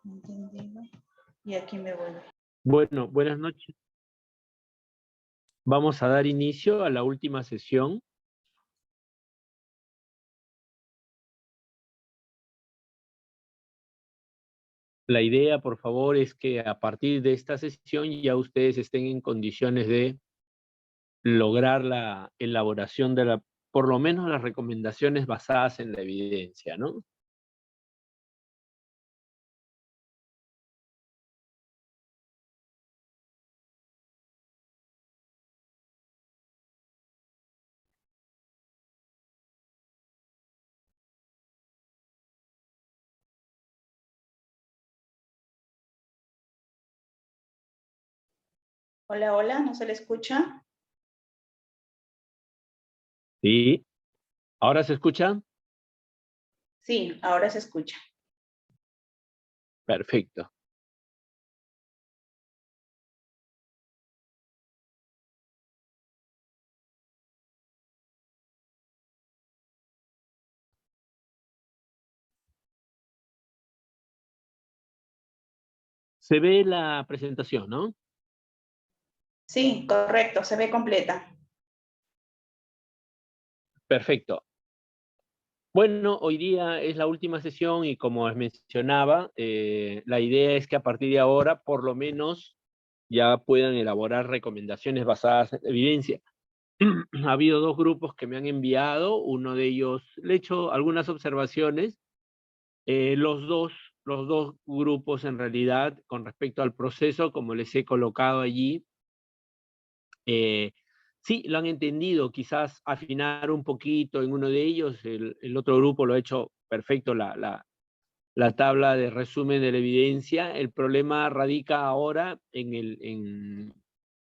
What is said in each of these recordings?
Entendido. Y aquí me vuelvo. Bueno, buenas noches. Vamos a dar inicio a la última sesión. La idea, por favor, es que a partir de esta sesión ya ustedes estén en condiciones de lograr la elaboración de por lo menos las recomendaciones basadas en la evidencia, ¿no? Hola, hola, ¿no se le escucha? Sí. ¿Ahora se escucha? Sí, ahora se escucha. Perfecto. Se ve la presentación, ¿no? Sí, correcto, se ve completa. Perfecto. Bueno, hoy día es la última sesión y como les mencionaba, la idea es que a partir de ahora, por lo menos, ya puedan elaborar recomendaciones basadas en evidencia. Ha habido dos grupos que me han enviado, uno de ellos, le he hecho algunas observaciones, los dos grupos en realidad, con respecto al proceso, como les he colocado allí, sí, lo han entendido, quizás afinar un poquito en uno de ellos, el otro grupo lo ha hecho perfecto, la tabla de resumen de la evidencia. El problema radica ahora en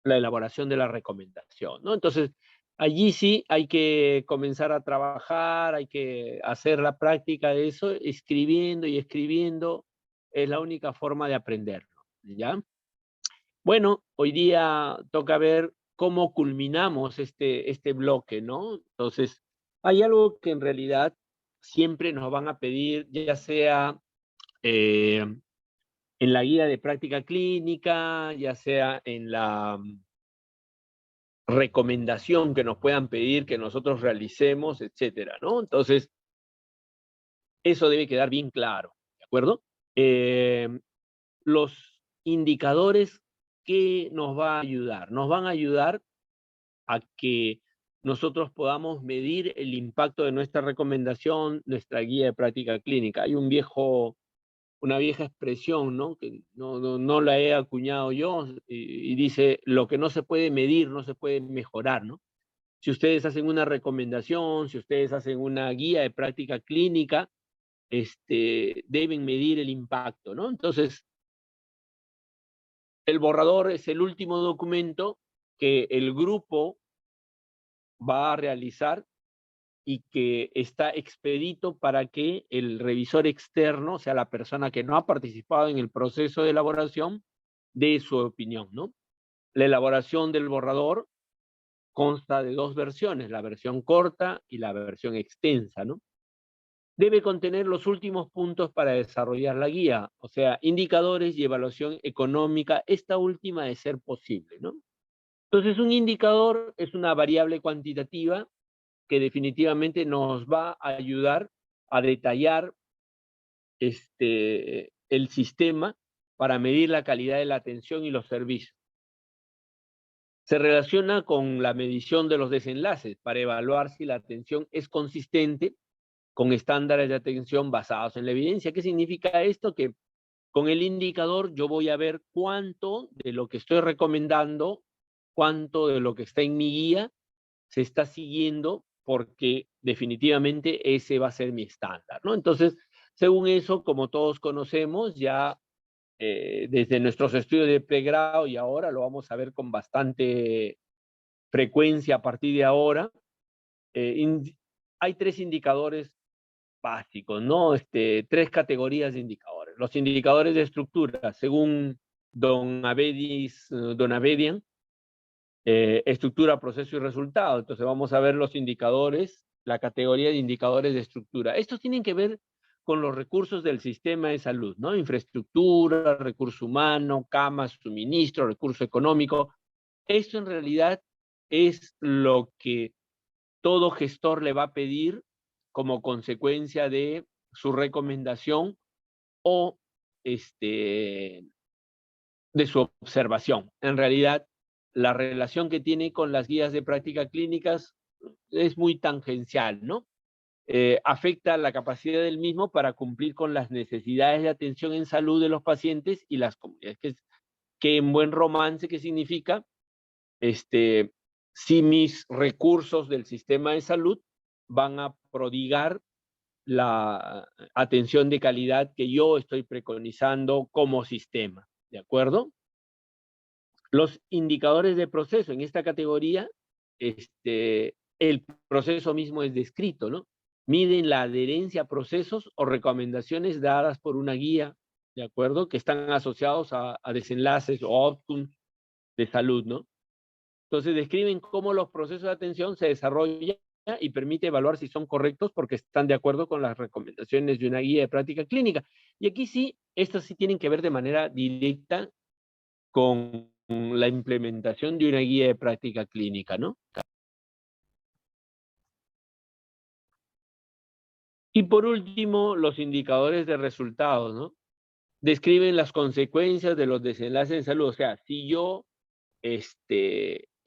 la elaboración de la recomendación, ¿no? Entonces, allí sí hay que comenzar a trabajar, hay que hacer la práctica de eso, escribiendo y escribiendo, es la única forma de aprenderlo, ¿ya? Bueno, hoy día toca ver cómo culminamos este bloque, ¿no? Entonces, hay algo que en realidad siempre nos van a pedir, ya sea en la guía de práctica clínica, ya sea en la recomendación que nos puedan pedir que nosotros realicemos, etcétera, ¿no? Entonces, eso debe quedar bien claro, ¿de acuerdo? Eh, los indicadores que nos va a ayudar. Nos van a ayudar a que nosotros podamos medir el impacto de nuestra recomendación, nuestra guía de práctica clínica. Hay una vieja expresión, ¿no? Que no la he acuñado yo, y dice, lo que no se puede medir no se puede mejorar, ¿no? Si ustedes hacen una recomendación, si ustedes hacen una guía de práctica clínica, deben medir el impacto, ¿no? Entonces, el borrador es el último documento que el grupo va a realizar y que está expedito para que el revisor externo, o sea, la persona que no ha participado en el proceso de elaboración, dé su opinión, ¿no? La elaboración del borrador consta de dos versiones, la versión corta y la versión extensa, ¿no? Debe contener los últimos puntos para desarrollar la guía, o sea, indicadores y evaluación económica, esta última de ser posible, ¿no? Entonces, un indicador es una variable cuantitativa que definitivamente nos va a ayudar a detallar el sistema para medir la calidad de la atención y los servicios. Se relaciona con la medición de los desenlaces para evaluar si la atención es consistente con estándares de atención basados en la evidencia. ¿Qué significa esto? Que con el indicador yo voy a ver cuánto de lo que estoy recomendando, cuánto de lo que está en mi guía se está siguiendo, porque definitivamente ese va a ser mi estándar, ¿no? Entonces, según eso, como todos conocemos, ya desde nuestros estudios de pregrado y ahora lo vamos a ver con bastante frecuencia a partir de ahora, hay tres indicadores básicos, ¿no? Tres categorías de indicadores. Los indicadores de estructura, según Don Abedian, estructura, proceso y resultado. Entonces vamos a ver los indicadores, la categoría de indicadores de estructura. Estos tienen que ver con los recursos del sistema de salud, ¿no? Infraestructura, recurso humano, camas, suministro, recurso económico. Esto en realidad es lo que todo gestor le va a pedir como consecuencia de su recomendación o de su observación. En realidad, la relación que tiene con las guías de prácticas clínicas es muy tangencial, ¿no? Afecta la capacidad del mismo para cumplir con las necesidades de atención en salud de los pacientes y las comunidades, que en buen romance, ¿qué significa? Si mis recursos del sistema de salud van a prodigar la atención de calidad que yo estoy preconizando como sistema, ¿de acuerdo? Los indicadores de proceso en esta categoría, el proceso mismo es descrito, ¿no? Miden la adherencia a procesos o recomendaciones dadas por una guía, ¿de acuerdo? Que están asociados a desenlaces o outcomes de salud, ¿no? Entonces describen cómo los procesos de atención se desarrollan y permite evaluar si son correctos porque están de acuerdo con las recomendaciones de una guía de práctica clínica. Y aquí sí, estas sí tienen que ver de manera directa con la implementación de una guía de práctica clínica, ¿no? Y por último, los indicadores de resultados, ¿no? Describen las consecuencias de los desenlaces en salud. O sea, si yo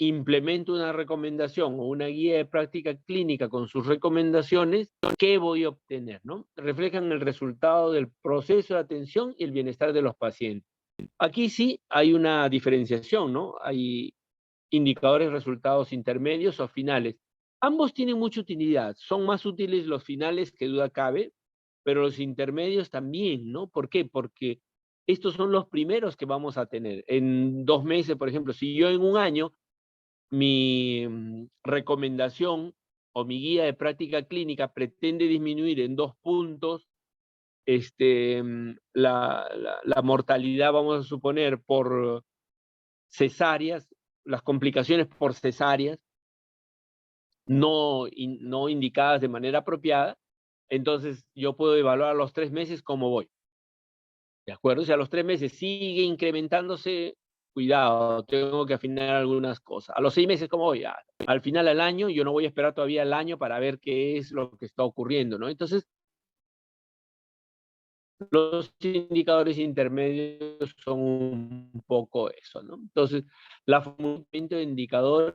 implemento una recomendación o una guía de práctica clínica con sus recomendaciones, ¿qué voy a obtener, no? Reflejan el resultado del proceso de atención y el bienestar de los pacientes. Aquí sí hay una diferenciación, ¿no? Hay indicadores, resultados intermedios o finales. Ambos tienen mucha utilidad. Son más útiles los finales, que duda cabe, pero los intermedios también, ¿no? ¿Por qué? Porque estos son los primeros que vamos a tener. En 2 meses, por ejemplo, si yo en un año mi recomendación o mi guía de práctica clínica pretende disminuir en 2 puntos la mortalidad, vamos a suponer, por cesáreas, las complicaciones por cesáreas, no indicadas de manera apropiada, entonces yo puedo evaluar a los 3 meses cómo voy. ¿De acuerdo? Si a los 3 meses sigue incrementándose, cuidado, tengo que afinar algunas cosas. A los 6 meses, ¿cómo voy? Al final del año, yo no voy a esperar todavía el año para ver qué es lo que está ocurriendo, ¿no? Entonces, los indicadores intermedios son un poco eso, ¿no? Entonces, la formulación de indicadores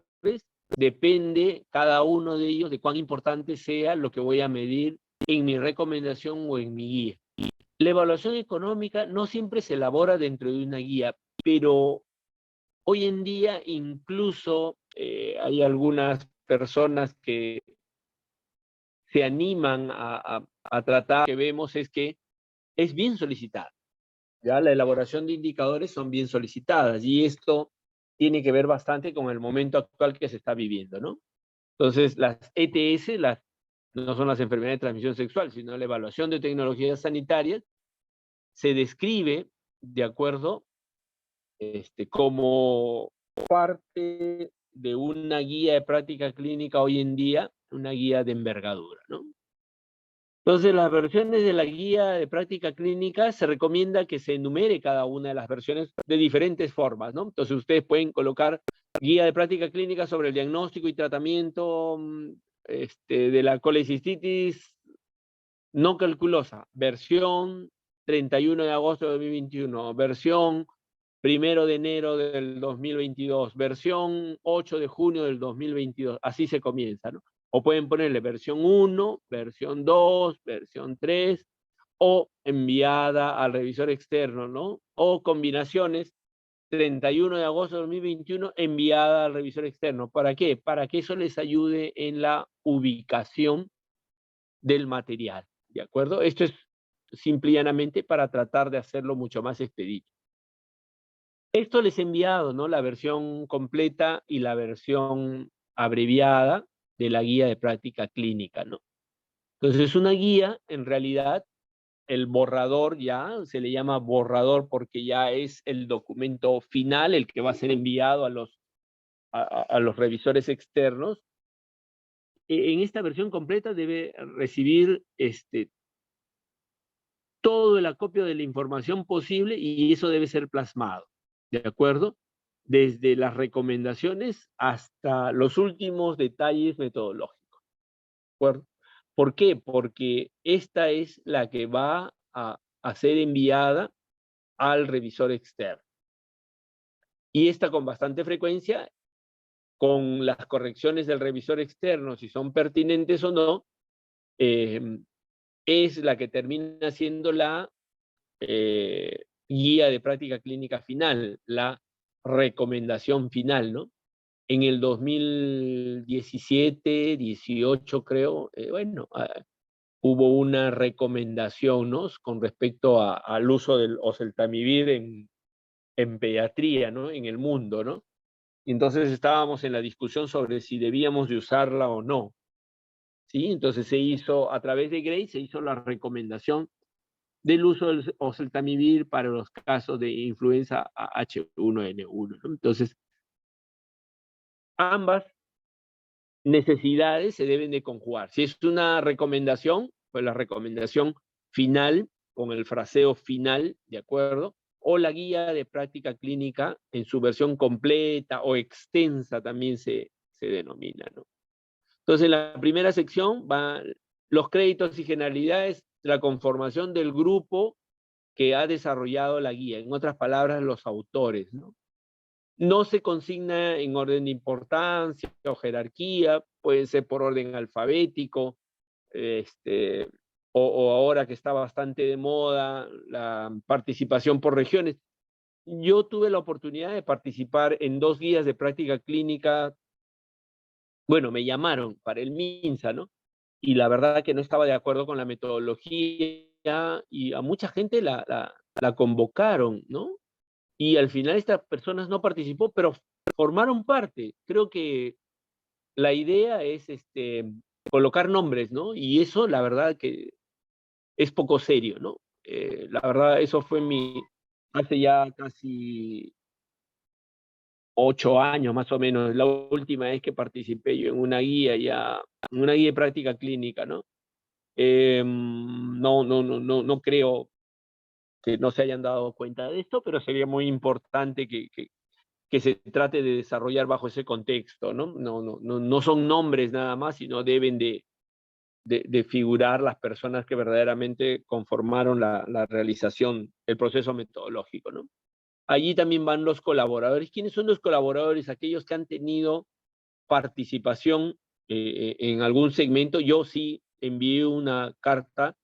depende cada uno de ellos de cuán importante sea lo que voy a medir en mi recomendación o en mi guía. La evaluación económica no siempre se elabora dentro de una guía, pero hoy en día incluso hay algunas personas que se animan a tratar, que vemos es que es bien solicitada. Ya la elaboración de indicadores son bien solicitadas y esto tiene que ver bastante con el momento actual que se está viviendo, ¿no? Entonces, las ETS, no son las enfermedades de transmisión sexual, sino la evaluación de tecnologías sanitarias, se describe de acuerdo como parte de una guía de práctica clínica hoy en día, una guía de envergadura, ¿no? Entonces, las versiones de la guía de práctica clínica se recomienda que se enumere cada una de las versiones de diferentes formas, ¿no? Entonces, ustedes pueden colocar guía de práctica clínica sobre el diagnóstico y tratamiento de la colecistitis no calculosa, versión 31 de agosto de 2021, versión 1 de enero del 2022, versión 8 de junio del 2022, así se comienza, ¿no? O pueden ponerle versión 1, versión 2, versión 3, o enviada al revisor externo, ¿no? O combinaciones, 31 de agosto de 2021, enviada al revisor externo. ¿Para qué? Para que eso les ayude en la ubicación del material, ¿de acuerdo? Esto es simple y llanamente para tratar de hacerlo mucho más expedito. Esto les he enviado, ¿no? La versión completa y la versión abreviada de la guía de práctica clínica, ¿no? Entonces, es una guía, en realidad, el borrador ya, se le llama borrador porque ya es el documento final, el que va a ser enviado a los revisores externos. En esta versión completa debe recibir todo el acopio de la información posible y eso debe ser plasmado, ¿de acuerdo? Desde las recomendaciones hasta los últimos detalles metodológicos, ¿de acuerdo? ¿Por qué? Porque esta es la que va a ser enviada al revisor externo. Y esta con bastante frecuencia, con las correcciones del revisor externo, si son pertinentes o no, es la que termina siendo la guía de práctica clínica final, la recomendación final, ¿no? En el 2017, 18 creo, hubo una recomendación, ¿no? Con respecto al uso del oseltamivir en pediatría, ¿no? En el mundo, ¿no? Y entonces estábamos en la discusión sobre si debíamos de usarla o no, ¿sí? Entonces se hizo, a través de GRACE, se hizo la recomendación del uso del oseltamivir para los casos de influenza H1N1, ¿no? Entonces, ambas necesidades se deben de conjugar. Si es una recomendación, pues la recomendación final, con el fraseo final, ¿de acuerdo? O la guía de práctica clínica en su versión completa o extensa también se denomina, ¿no? Entonces, en la primera sección van los créditos y generalidades, la conformación del grupo que ha desarrollado la guía, en otras palabras, los autores, ¿no? No se consigna en orden de importancia o jerarquía, puede ser por orden alfabético, o ahora que está bastante de moda, la participación por regiones. Yo tuve la oportunidad de participar en 2 guías de práctica clínica. Bueno, me llamaron para el MINSA, ¿no? Y la verdad que no estaba de acuerdo con la metodología y a mucha gente la convocaron, ¿no? Y al final estas personas no participó, pero formaron parte. Creo que la idea es colocar nombres, ¿no? Y eso, la verdad que es poco serio, ¿no? La verdad, eso fue hace ya casi 8 años más o menos, la última vez que participé yo en una guía en una guía de práctica clínica, ¿no? No creo que no se hayan dado cuenta de esto, pero sería muy importante que se trate de desarrollar bajo ese contexto, ¿no? No son nombres nada más, sino deben de figurar las personas que verdaderamente conformaron la realización, el proceso metodológico, ¿no? Allí también van los colaboradores. ¿Quiénes son los colaboradores? Aquellos que han tenido participación en algún segmento. Yo sí envié una carta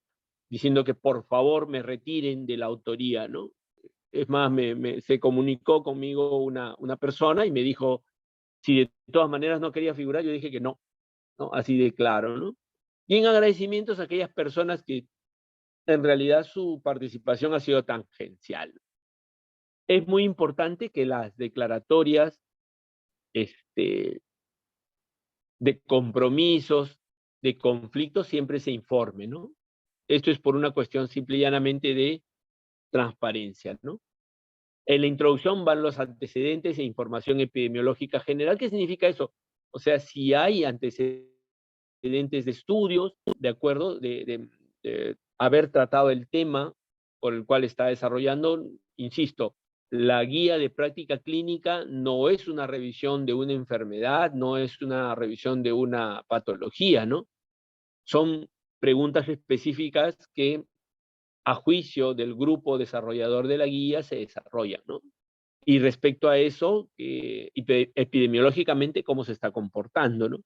diciendo que por favor me retiren de la autoría, ¿no? Es más, se comunicó conmigo una persona y me dijo si de todas maneras no quería figurar. Yo dije que no, ¿no? Así de claro, ¿no? Y en agradecimientos a aquellas personas que en realidad su participación ha sido tangencial. Es muy importante que las declaratorias este, de compromisos, de conflictos, siempre se informen, ¿no? Esto es por una cuestión simple y llanamente de transparencia, ¿no? En la introducción van los antecedentes e información epidemiológica general. ¿Qué significa eso? O sea, si hay antecedentes de estudios, de acuerdo, de haber tratado el tema por el cual está desarrollando, insisto, la guía de práctica clínica no es una revisión de una enfermedad, no es una revisión de una patología, ¿no? Son preguntas específicas que a juicio del grupo desarrollador de la guía se desarrollan, ¿no? Y respecto a eso, epidemiológicamente, cómo se está comportando, ¿no?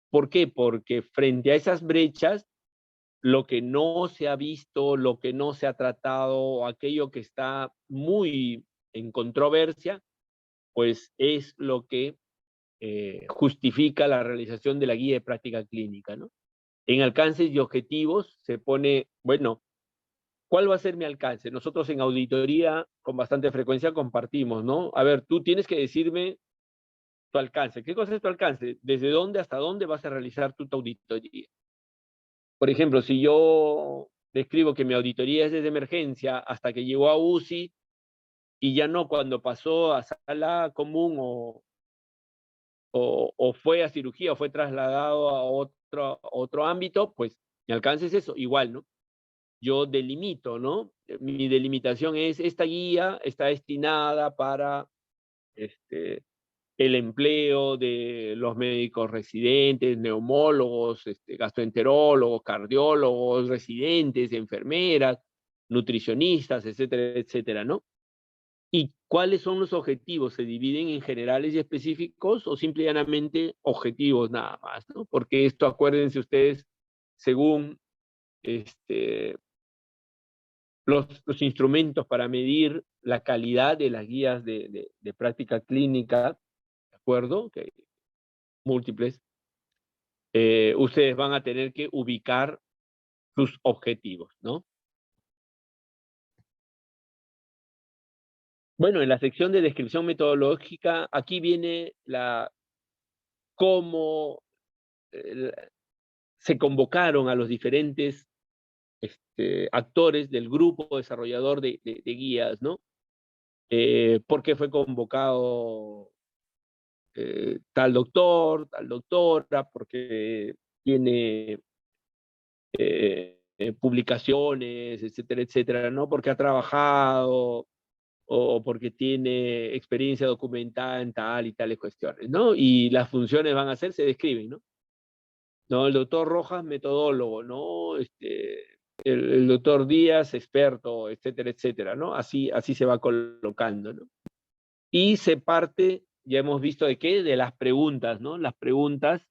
¿Por qué? Porque frente a esas brechas, lo que no se ha visto, lo que no se ha tratado, aquello que está muy en controversia, pues es lo que justifica la realización de la guía de práctica clínica, ¿no? En alcances y objetivos se pone, bueno, ¿cuál va a ser mi alcance? Nosotros en auditoría con bastante frecuencia compartimos, ¿no? A ver, tú tienes que decirme tu alcance. ¿Qué cosa es tu alcance? ¿Desde dónde hasta dónde vas a realizar tu auditoría? Por ejemplo, si yo describo que mi auditoría es desde emergencia hasta que llegó a UCI y ya no cuando pasó a sala común o fue a cirugía o fue trasladado a otro ámbito, pues mi alcance es eso, igual, ¿no? yo delimito, ¿no? Mi delimitación es, esta guía está destinada para el empleo de los médicos residentes, neumólogos, gastroenterólogos, cardiólogos, residentes, enfermeras, nutricionistas, etcétera, etcétera, ¿no? ¿Y cuáles son los objetivos? ¿Se dividen en generales y específicos o simple y llanamente objetivos nada más, ¿no? Porque esto, acuérdense ustedes, según los instrumentos para medir la calidad de las guías de práctica clínica, ¿de acuerdo? Que múltiples, ustedes van a tener que ubicar sus objetivos, ¿no? Bueno, en la sección de descripción metodológica, aquí viene cómo se convocaron a los diferentes actores del grupo desarrollador de guías, ¿no? ¿Por qué fue convocado tal doctor, tal doctora? Porque tiene publicaciones, etcétera, etcétera, ¿no? Porque ha trabajado o porque tiene experiencia documentada en tal y tales cuestiones, ¿no? Y las funciones van a ser, se describen, ¿no? No, el doctor Rojas, metodólogo, ¿no? El doctor Díaz, experto, etcétera, etcétera, ¿no? Así se va colocando, ¿no? Y se parte, ya hemos visto de qué, de las preguntas, ¿no? Las preguntas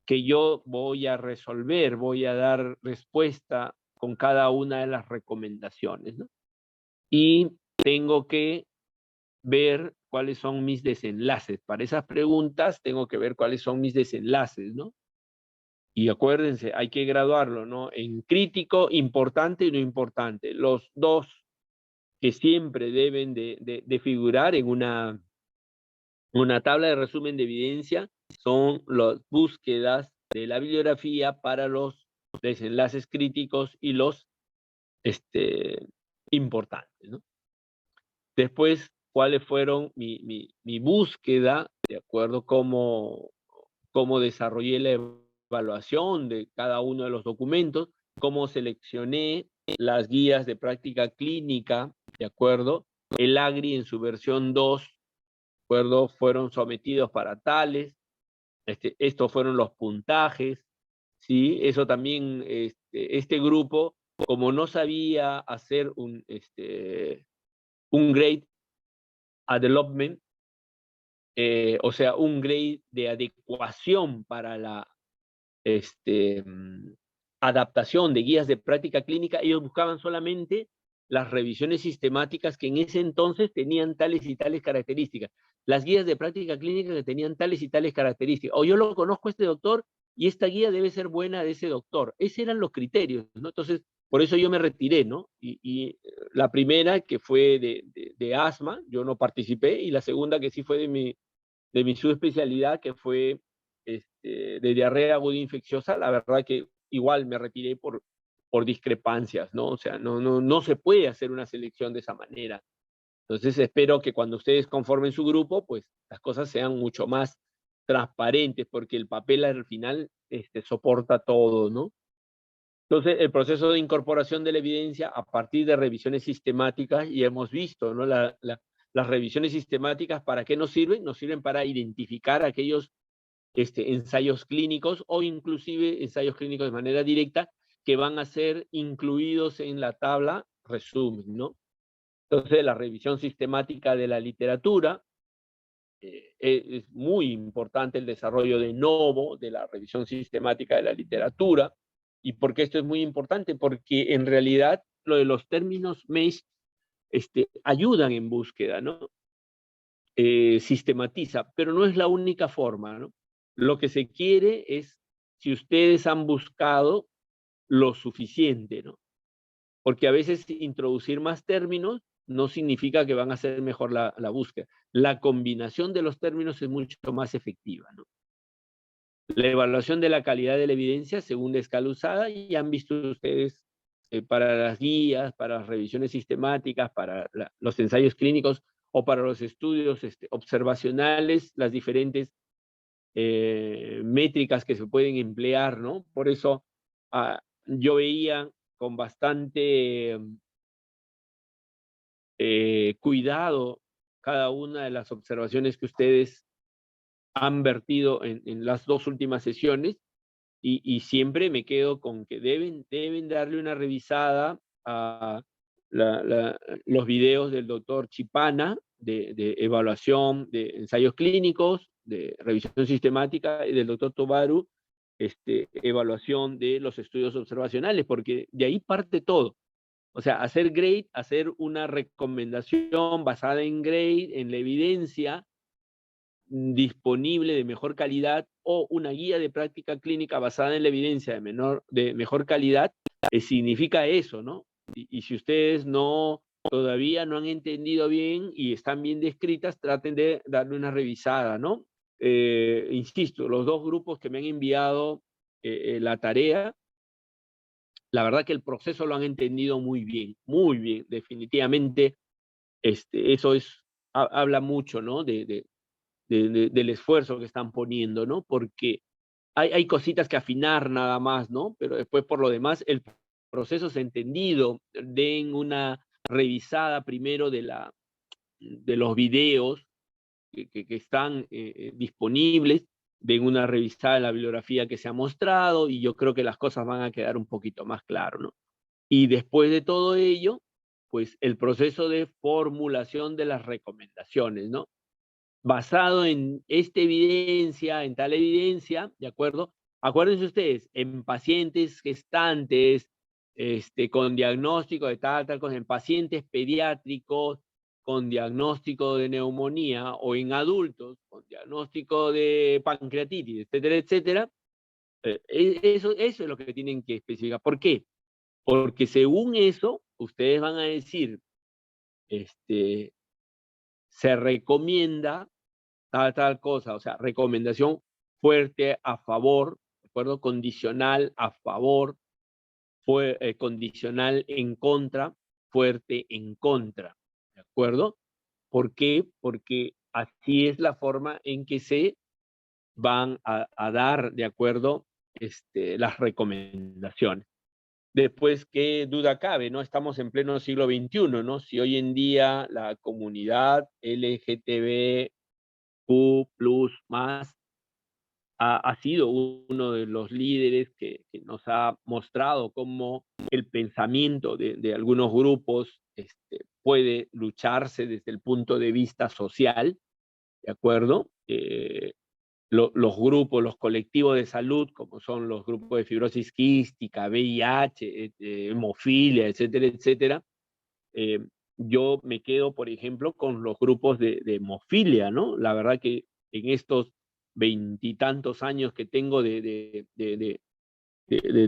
que yo voy a resolver, voy a dar respuesta con cada una de las recomendaciones, ¿no? Y tengo que ver cuáles son mis desenlaces. Para esas preguntas tengo que ver cuáles son mis desenlaces, ¿no? Y acuérdense, hay que graduarlo, ¿no? En crítico, importante y no importante. Los dos que siempre deben de figurar en una tabla de resumen de evidencia son las búsquedas de la bibliografía para los desenlaces críticos y los importantes, ¿no? Después, cuáles fueron mi búsqueda, de acuerdo cómo desarrollé la evaluación de cada uno de los documentos, cómo seleccioné las guías de práctica clínica, de acuerdo, el AGRI en su versión 2, de acuerdo, fueron sometidos para tales, estos fueron los puntajes, ¿sí? Eso también, este grupo, como no sabía hacer un grade development, o sea, un grade de adecuación para la adaptación de guías de práctica clínica, ellos buscaban solamente las revisiones sistemáticas que en ese entonces tenían tales y tales características. Las guías de práctica clínica que tenían tales y tales características. O yo lo conozco a este doctor y esta guía debe ser buena de ese doctor. Esos eran los criterios, ¿no? Entonces, por eso yo me retiré, ¿no? Y la primera, que fue de asma, yo no participé, y la segunda, que sí fue de mi subespecialidad, que fue de diarrea aguda infecciosa, la verdad que igual me retiré por discrepancias, ¿no? O sea, no se puede hacer una selección de esa manera. Entonces espero que cuando ustedes conformen su grupo, pues las cosas sean mucho más transparentes, porque el papel al final soporta todo, ¿no? Entonces, el proceso de incorporación de la evidencia a partir de revisiones sistemáticas, y hemos visto, ¿no? Las revisiones sistemáticas, ¿para qué nos sirven? Nos sirven para identificar aquellos ensayos clínicos o inclusive ensayos clínicos de manera directa que van a ser incluidos en la tabla resumen, ¿no? Entonces, la revisión sistemática de la literatura, es muy importante el desarrollo de novo, de la revisión sistemática de la literatura. ¿Y por qué esto es muy importante? Porque en realidad lo de los términos MEIS ayudan en búsqueda, ¿no? Sistematiza, pero no es la única forma, ¿no? Lo que se quiere es si ustedes han buscado lo suficiente, ¿no? Porque a veces introducir más términos no significa que van a hacer mejor la búsqueda. La combinación de los términos es mucho más efectiva, ¿no? La evaluación de la calidad de la evidencia según la escala usada, y han visto ustedes para las guías, para las revisiones sistemáticas, para los ensayos clínicos o para los estudios observacionales, las diferentes métricas que se pueden emplear, ¿no? Por eso yo veía con bastante cuidado cada una de las observaciones que ustedes han vertido en las 2 últimas sesiones, y siempre me quedo con que deben darle una revisada a los videos del doctor Chipana, de evaluación de ensayos clínicos, de revisión sistemática, y del doctor Tobaru, evaluación de los estudios observacionales, porque de ahí parte todo. O sea, hacer grade, hacer una recomendación basada en grade, en la evidencia disponible de mejor calidad, o una guía de práctica clínica basada en la evidencia de mejor calidad, significa eso, ¿no? Y si ustedes todavía no han entendido bien y están bien descritas, traten de darle una revisada, ¿no? Insisto, los 2 grupos que me han enviado la tarea, la verdad que el proceso lo han entendido muy bien, definitivamente. Eso habla mucho, ¿no? Del esfuerzo que están poniendo, ¿no? Porque hay cositas que afinar nada más, ¿no? Pero después, por lo demás, el proceso es entendido. Den una revisada primero de los videos que están disponibles, den una revisada de la bibliografía que se ha mostrado, y yo creo que las cosas van a quedar un poquito más claras, ¿no? Y después de todo ello, pues el proceso de formulación de las recomendaciones, ¿no? Basado en esta evidencia, en tal evidencia, ¿de acuerdo? Acuérdense ustedes, en pacientes gestantes, con diagnóstico de tal cosa, en pacientes pediátricos con diagnóstico de neumonía, o en adultos con diagnóstico de pancreatitis, etcétera, etcétera, eso es lo que tienen que especificar. ¿Por qué? Porque según eso, ustedes van a decir, se recomienda tal cosa, o sea, recomendación fuerte a favor, ¿de acuerdo? Condicional a favor, condicional en contra, fuerte en contra, ¿de acuerdo? ¿Por qué? Porque así es la forma en que se van a dar, ¿de acuerdo? Las recomendaciones. Después, ¿qué duda cabe, no? Estamos en pleno siglo XXI, ¿no? Si hoy en día la comunidad LGTBQ+, ha sido uno de los líderes que nos ha mostrado cómo el pensamiento de algunos grupos puede lucharse desde el punto de vista social, ¿de acuerdo? Los grupos, los colectivos de salud, como son los grupos de fibrosis quística, VIH, hemofilia, etcétera, etcétera. Yo me quedo, por ejemplo, con los grupos de hemofilia, ¿no? La verdad que en estos 20 años que tengo de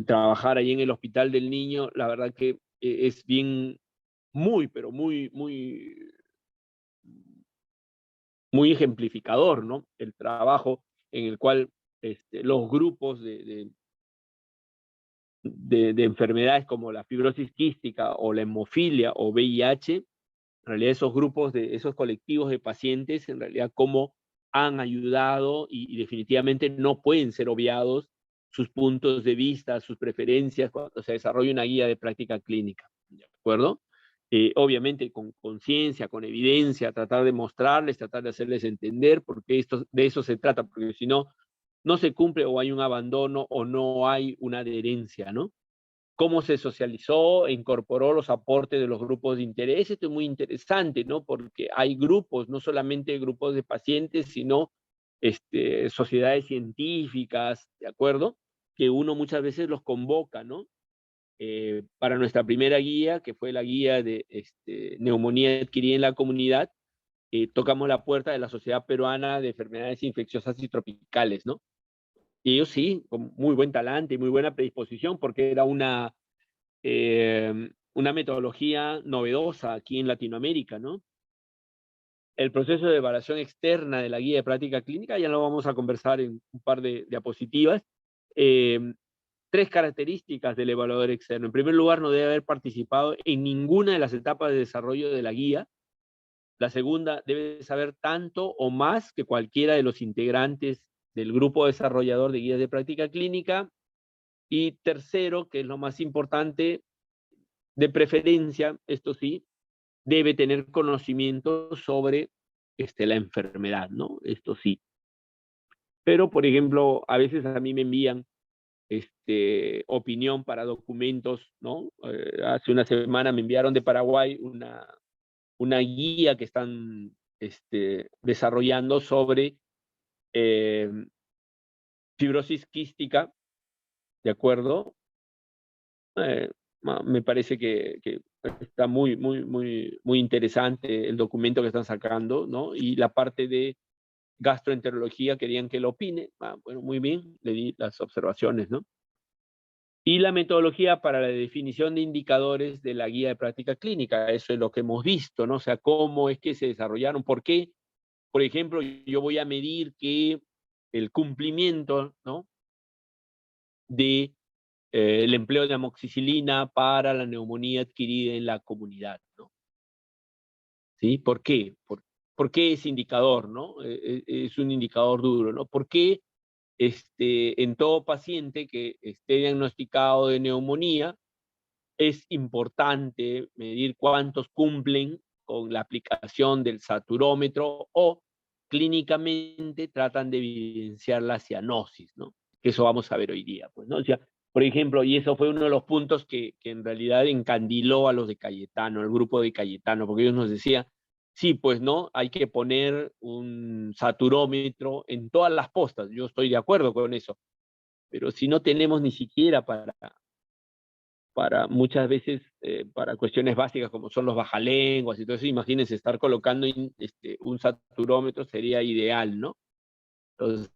trabajar ahí en el Hospital del Niño, la verdad que es bien, pero muy ejemplificador, ¿no? El trabajo en el cual los grupos de enfermedades como la fibrosis quística o la hemofilia o VIH, en realidad esos grupos, esos colectivos de pacientes, en realidad cómo han ayudado, y definitivamente no pueden ser obviados sus puntos de vista, sus preferencias cuando se desarrolla una guía de práctica clínica, ¿de acuerdo? Obviamente con conciencia, con evidencia, tratar de mostrarles, tratar de hacerles entender, porque de eso se trata, porque si no, no se cumple, o hay un abandono o no hay una adherencia, ¿no? Cómo se socializó e incorporó los aportes de los grupos de interés. Esto es muy interesante, ¿no? Porque hay grupos, no solamente grupos de pacientes, sino sociedades científicas, ¿de acuerdo? Que uno muchas veces los convoca, ¿no? Para nuestra primera guía, que fue la guía de neumonía adquirida en la comunidad, tocamos la puerta de la Sociedad Peruana de Enfermedades Infecciosas y Tropicales, ¿no? Y ellos sí, con muy buen talante y muy buena predisposición, porque era una metodología novedosa aquí en Latinoamérica, ¿no? El proceso de evaluación externa de la guía de práctica clínica ya lo vamos a conversar en un par de diapositivas. 3 características del evaluador externo. En primer lugar, no debe haber participado en ninguna de las etapas de desarrollo de la guía. La segunda, debe saber tanto o más que cualquiera de los integrantes del grupo desarrollador de guías de práctica clínica. Y tercero, que es lo más importante, De preferencia, esto sí, debe tener conocimiento sobre la enfermedad, ¿no? Esto sí. Pero, por ejemplo, a veces a mí me envían opinión para documentos, ¿no? Hace una semana me enviaron de Paraguay una guía que están desarrollando sobre fibrosis quística, ¿de acuerdo? Me parece que está muy interesante el documento que están sacando, ¿no? Y la parte de gastroenterología querían que lo opine. Bueno, muy bien, le di las observaciones, ¿no? Y la metodología para la definición de indicadores de la guía de práctica clínica, eso es lo que hemos visto, ¿no? O sea, cómo es que se desarrollaron, por qué, por ejemplo, yo voy a medir que el cumplimiento, ¿no? De el empleo de amoxicilina para la neumonía adquirida en la comunidad, ¿no? ¿Sí? ¿Por qué? ¿Por qué ese indicador, no? Es un indicador duro, ¿no? ¿Por qué en todo paciente que esté diagnosticado de neumonía es importante medir cuántos cumplen con la aplicación del saturómetro o clínicamente tratan de evidenciar la cianosis, ¿no? Que eso vamos a ver hoy día, pues, ¿no? O sea, por ejemplo, y eso fue uno de los puntos que en realidad encandiló a los de Cayetano, al grupo de Cayetano, porque ellos nos decían, sí, pues, ¿no? Hay que poner un saturómetro en todas las postas. Yo estoy de acuerdo con eso, pero si no tenemos ni siquiera para muchas veces, para cuestiones básicas como son los bajalenguas y todo eso, imagínense estar colocando un saturómetro sería ideal, ¿no? Entonces,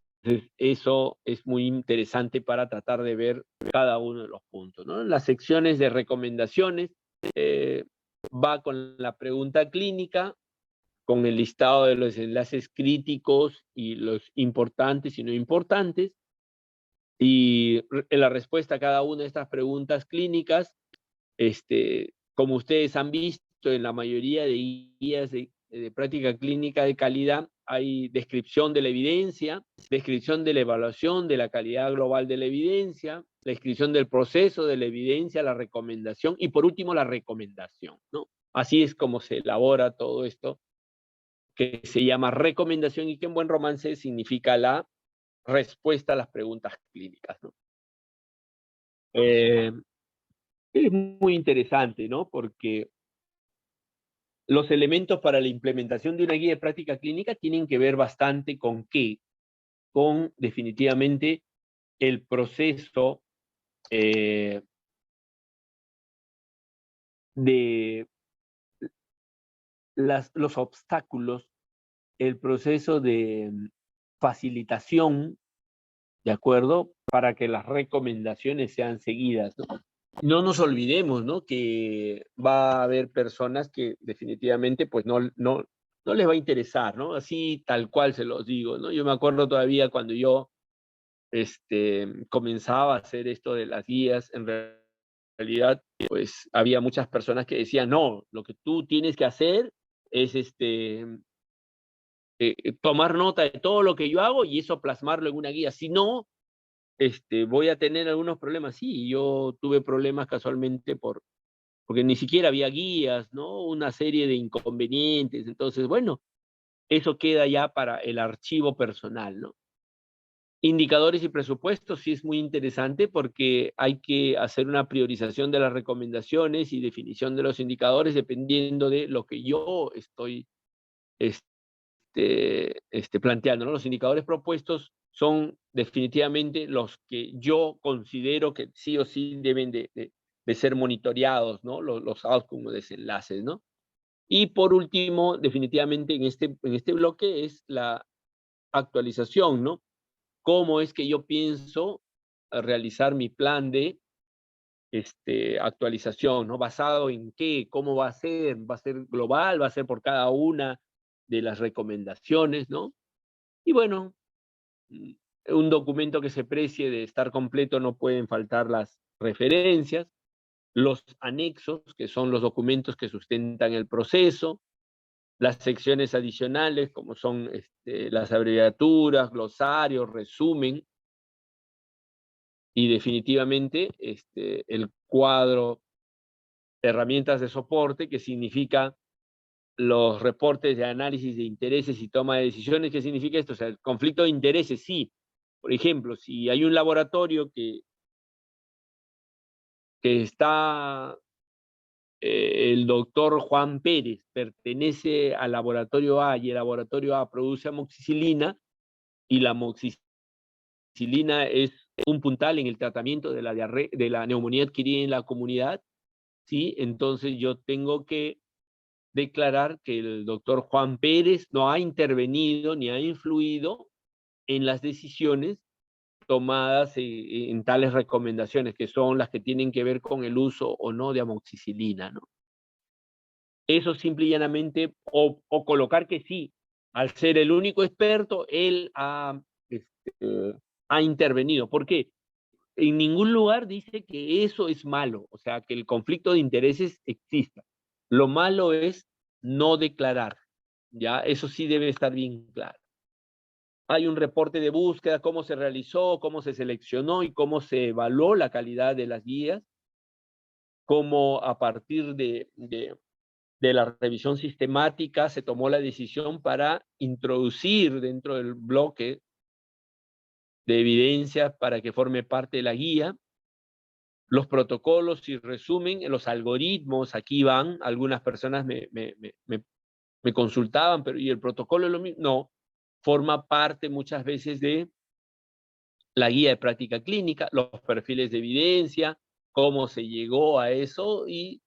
eso es muy interesante para tratar de ver cada uno de los puntos, ¿no? Las secciones de recomendaciones va con la pregunta clínica, con el listado de los enlaces críticos y los importantes y no importantes, y en la respuesta a cada una de estas preguntas clínicas, como ustedes han visto en la mayoría de guías de práctica clínica de calidad, hay descripción de la evidencia, descripción de la evaluación de la calidad global de la evidencia, la descripción del proceso de la evidencia, la recomendación y por último la recomendación, ¿no? Así es como se elabora todo esto, que se llama recomendación y que en buen romance significa la respuesta a las preguntas clínicas, ¿no? Es muy interesante, ¿no? Porque los elementos para la implementación de una guía de práctica clínica tienen que ver bastante con qué, con definitivamente el proceso de los obstáculos, el proceso de facilitación, ¿de acuerdo? Para que las recomendaciones sean seguidas, ¿no? No nos olvidemos, ¿no? Que va a haber personas que definitivamente pues no les va a interesar, ¿no? Así tal cual se los digo, ¿no? Yo me acuerdo todavía cuando yo comenzaba a hacer esto de las guías, en realidad pues había muchas personas que decían, no, lo que tú tienes que hacer es tomar nota de todo lo que yo hago y eso plasmarlo en una guía. Si no, voy a tener algunos problemas. Sí, yo tuve problemas casualmente porque ni siquiera había guías, ¿no? Una serie de inconvenientes. Entonces, bueno, eso queda ya para el archivo personal, ¿no? Indicadores y presupuestos sí es muy interesante porque hay que hacer una priorización de las recomendaciones y definición de los indicadores dependiendo de lo que yo estoy planteando, ¿no? Los indicadores propuestos son definitivamente los que yo considero que sí o sí deben de ser monitoreados, ¿no? Los outcomes, desenlaces, ¿no? Y por último, definitivamente en este bloque es la actualización, ¿no? ¿Cómo es que yo pienso realizar mi plan de actualización, ¿no? ¿Basado en qué? ¿Cómo va a ser? ¿Va a ser global? ¿Va a ser por cada una de las recomendaciones, ¿no? Y bueno, mm, un documento que se precie de estar completo no pueden faltar las referencias, los anexos, que son los documentos que sustentan el proceso, las secciones adicionales, como son las abreviaturas, glosarios, resumen, y definitivamente el cuadro herramientas de soporte, que significa los reportes de análisis de intereses y toma de decisiones. ¿Qué significa esto? O sea, el conflicto de intereses, sí. Por ejemplo, si hay un laboratorio que está, el doctor Juan Pérez pertenece al laboratorio A y el laboratorio A produce amoxicilina, y la amoxicilina es un puntal en el tratamiento de la neumonía adquirida en la comunidad, ¿sí? Entonces yo tengo que declarar que el doctor Juan Pérez no ha intervenido ni ha influido en las decisiones tomadas en tales recomendaciones, que son las que tienen que ver con el uso o no de amoxicilina, ¿no? Eso simple y llanamente, o colocar que sí, al ser el único experto, él ha intervenido. ¿Por qué? En ningún lugar dice que eso es malo, o sea, que el conflicto de intereses exista. Lo malo es no declarar, ¿ya? Eso sí debe estar bien claro. Hay un reporte de búsqueda, cómo se realizó, cómo se seleccionó y cómo se evaluó la calidad de las guías, cómo a partir de la revisión sistemática se tomó la decisión para introducir dentro del bloque de evidencias para que forme parte de la guía, los protocolos y resumen, los algoritmos, aquí van, algunas personas me consultaban, pero ¿y el protocolo es lo mismo? No, forma parte muchas veces de la guía de práctica clínica, los perfiles de evidencia, cómo se llegó a eso y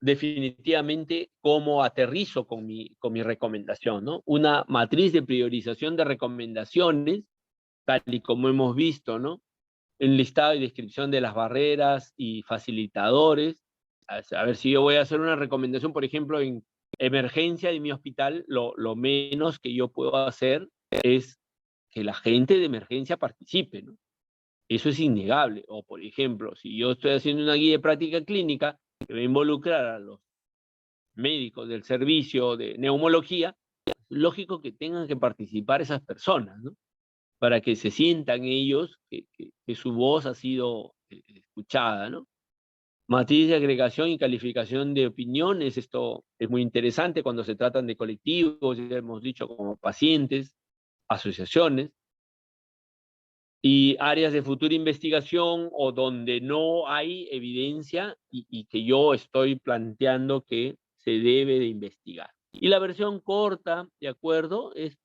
definitivamente cómo aterrizo con mi recomendación, ¿no? Una matriz de priorización de recomendaciones, tal y como hemos visto, ¿no? Un listado y descripción de las barreras y facilitadores. A ver, si yo voy a hacer una recomendación, por ejemplo, en emergencia de mi hospital, lo menos que yo puedo hacer es que la gente de emergencia participe, ¿no? Eso es innegable. O, por ejemplo, si yo estoy haciendo una guía de práctica clínica que va a involucrar a los médicos del servicio de neumología, es lógico que tengan que participar esas personas, ¿no? Para que se sientan ellos que su voz ha sido escuchada, ¿no? Matriz de agregación y calificación de opiniones, esto es muy interesante cuando se tratan de colectivos, ya hemos dicho, como pacientes, asociaciones, y áreas de futura investigación o donde no hay evidencia y que yo estoy planteando que se debe de investigar. Y la versión corta, ¿de acuerdo? Es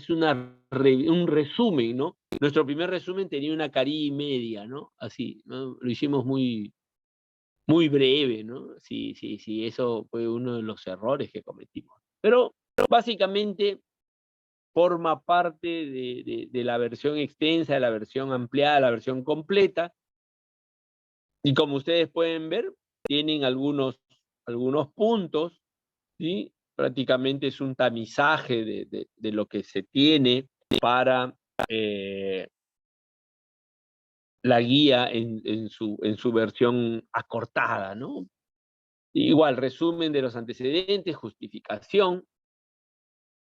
un resumen, ¿no? Nuestro primer resumen tenía una carilla y media, ¿no? Así, ¿no? Lo hicimos muy breve, ¿no? Sí, sí, sí, eso fue uno de los errores que cometimos. Pero básicamente forma parte de la versión extensa, de la versión ampliada, de la versión completa. Y como ustedes pueden ver, tienen algunos puntos, ¿sí? Prácticamente es un tamizaje de lo que se tiene para la guía en su versión acortada, ¿no? Igual, resumen de los antecedentes, justificación,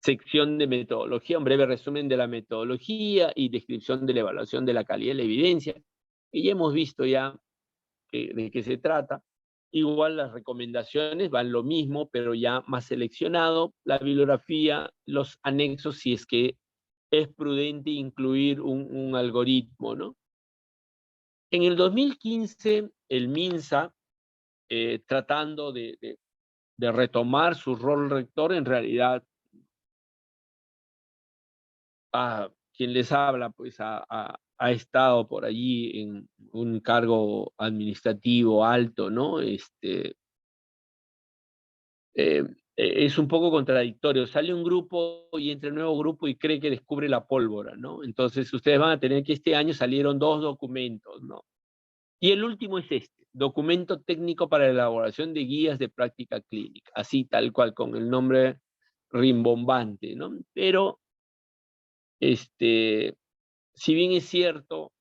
sección de metodología, un breve resumen de la metodología y descripción de la evaluación de la calidad de la evidencia, que ya hemos visto ya de qué se trata. Igual las recomendaciones van lo mismo, pero ya más seleccionado, la bibliografía, los anexos, si es que es prudente incluir un algoritmo, ¿no? En el 2015, el MINSA, tratando de retomar su rol rector, en realidad, quien les habla, pues ha estado por allí en un cargo administrativo alto, ¿no? Es un poco contradictorio. Sale un grupo y entra un nuevo grupo y cree que descubre la pólvora, ¿no? Entonces ustedes van a tener que este año salieron 2 documentos, ¿no? Y el último es este, documento técnico para la elaboración de guías de práctica clínica, así tal cual, con el nombre rimbombante, ¿no? Pero, si bien es cierto,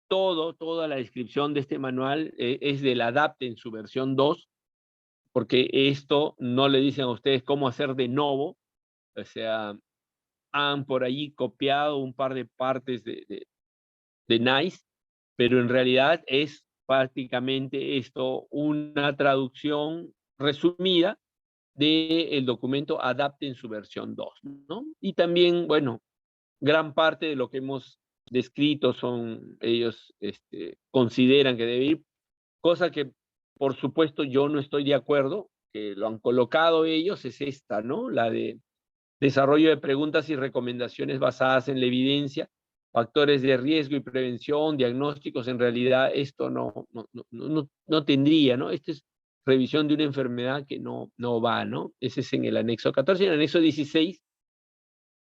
toda la descripción de este manual es del ADAPTE en su versión 2, porque esto no le dicen a ustedes cómo hacer de nuevo, o sea, han por allí copiado un par de partes de NICE, pero en realidad es prácticamente esto una traducción resumida del documento ADAPT en su versión 2, ¿no? Y también, bueno, gran parte de lo que hemos descrito ellos consideran que debe ir, cosa que por supuesto yo no estoy de acuerdo, que lo han colocado ellos, es esta, ¿no? La de desarrollo de preguntas y recomendaciones basadas en la evidencia, factores de riesgo y prevención, diagnósticos. En realidad esto no tendría, ¿no? Esta es revisión de una enfermedad que no va, ¿no? Ese es en el anexo 14. En el anexo 16,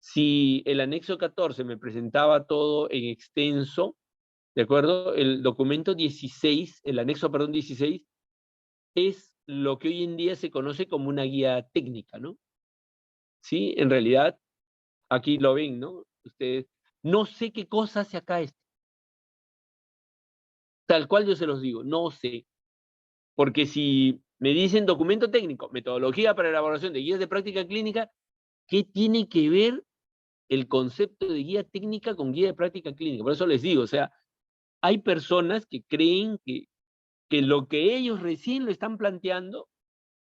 si el anexo 14 me presentaba todo en extenso, ¿de acuerdo? El documento 16, el anexo, perdón, 16, es lo que hoy en día se conoce como una guía técnica, ¿no? Sí, en realidad, aquí lo ven, ¿no? Ustedes, no sé qué cosa hace acá esto. Tal cual yo se los digo, no sé. Porque si me dicen documento técnico, metodología para elaboración de guías de práctica clínica, ¿qué tiene que ver el concepto de guía técnica con guía de práctica clínica? Por eso les digo, o sea, hay personas que creen que lo que ellos recién lo están planteando,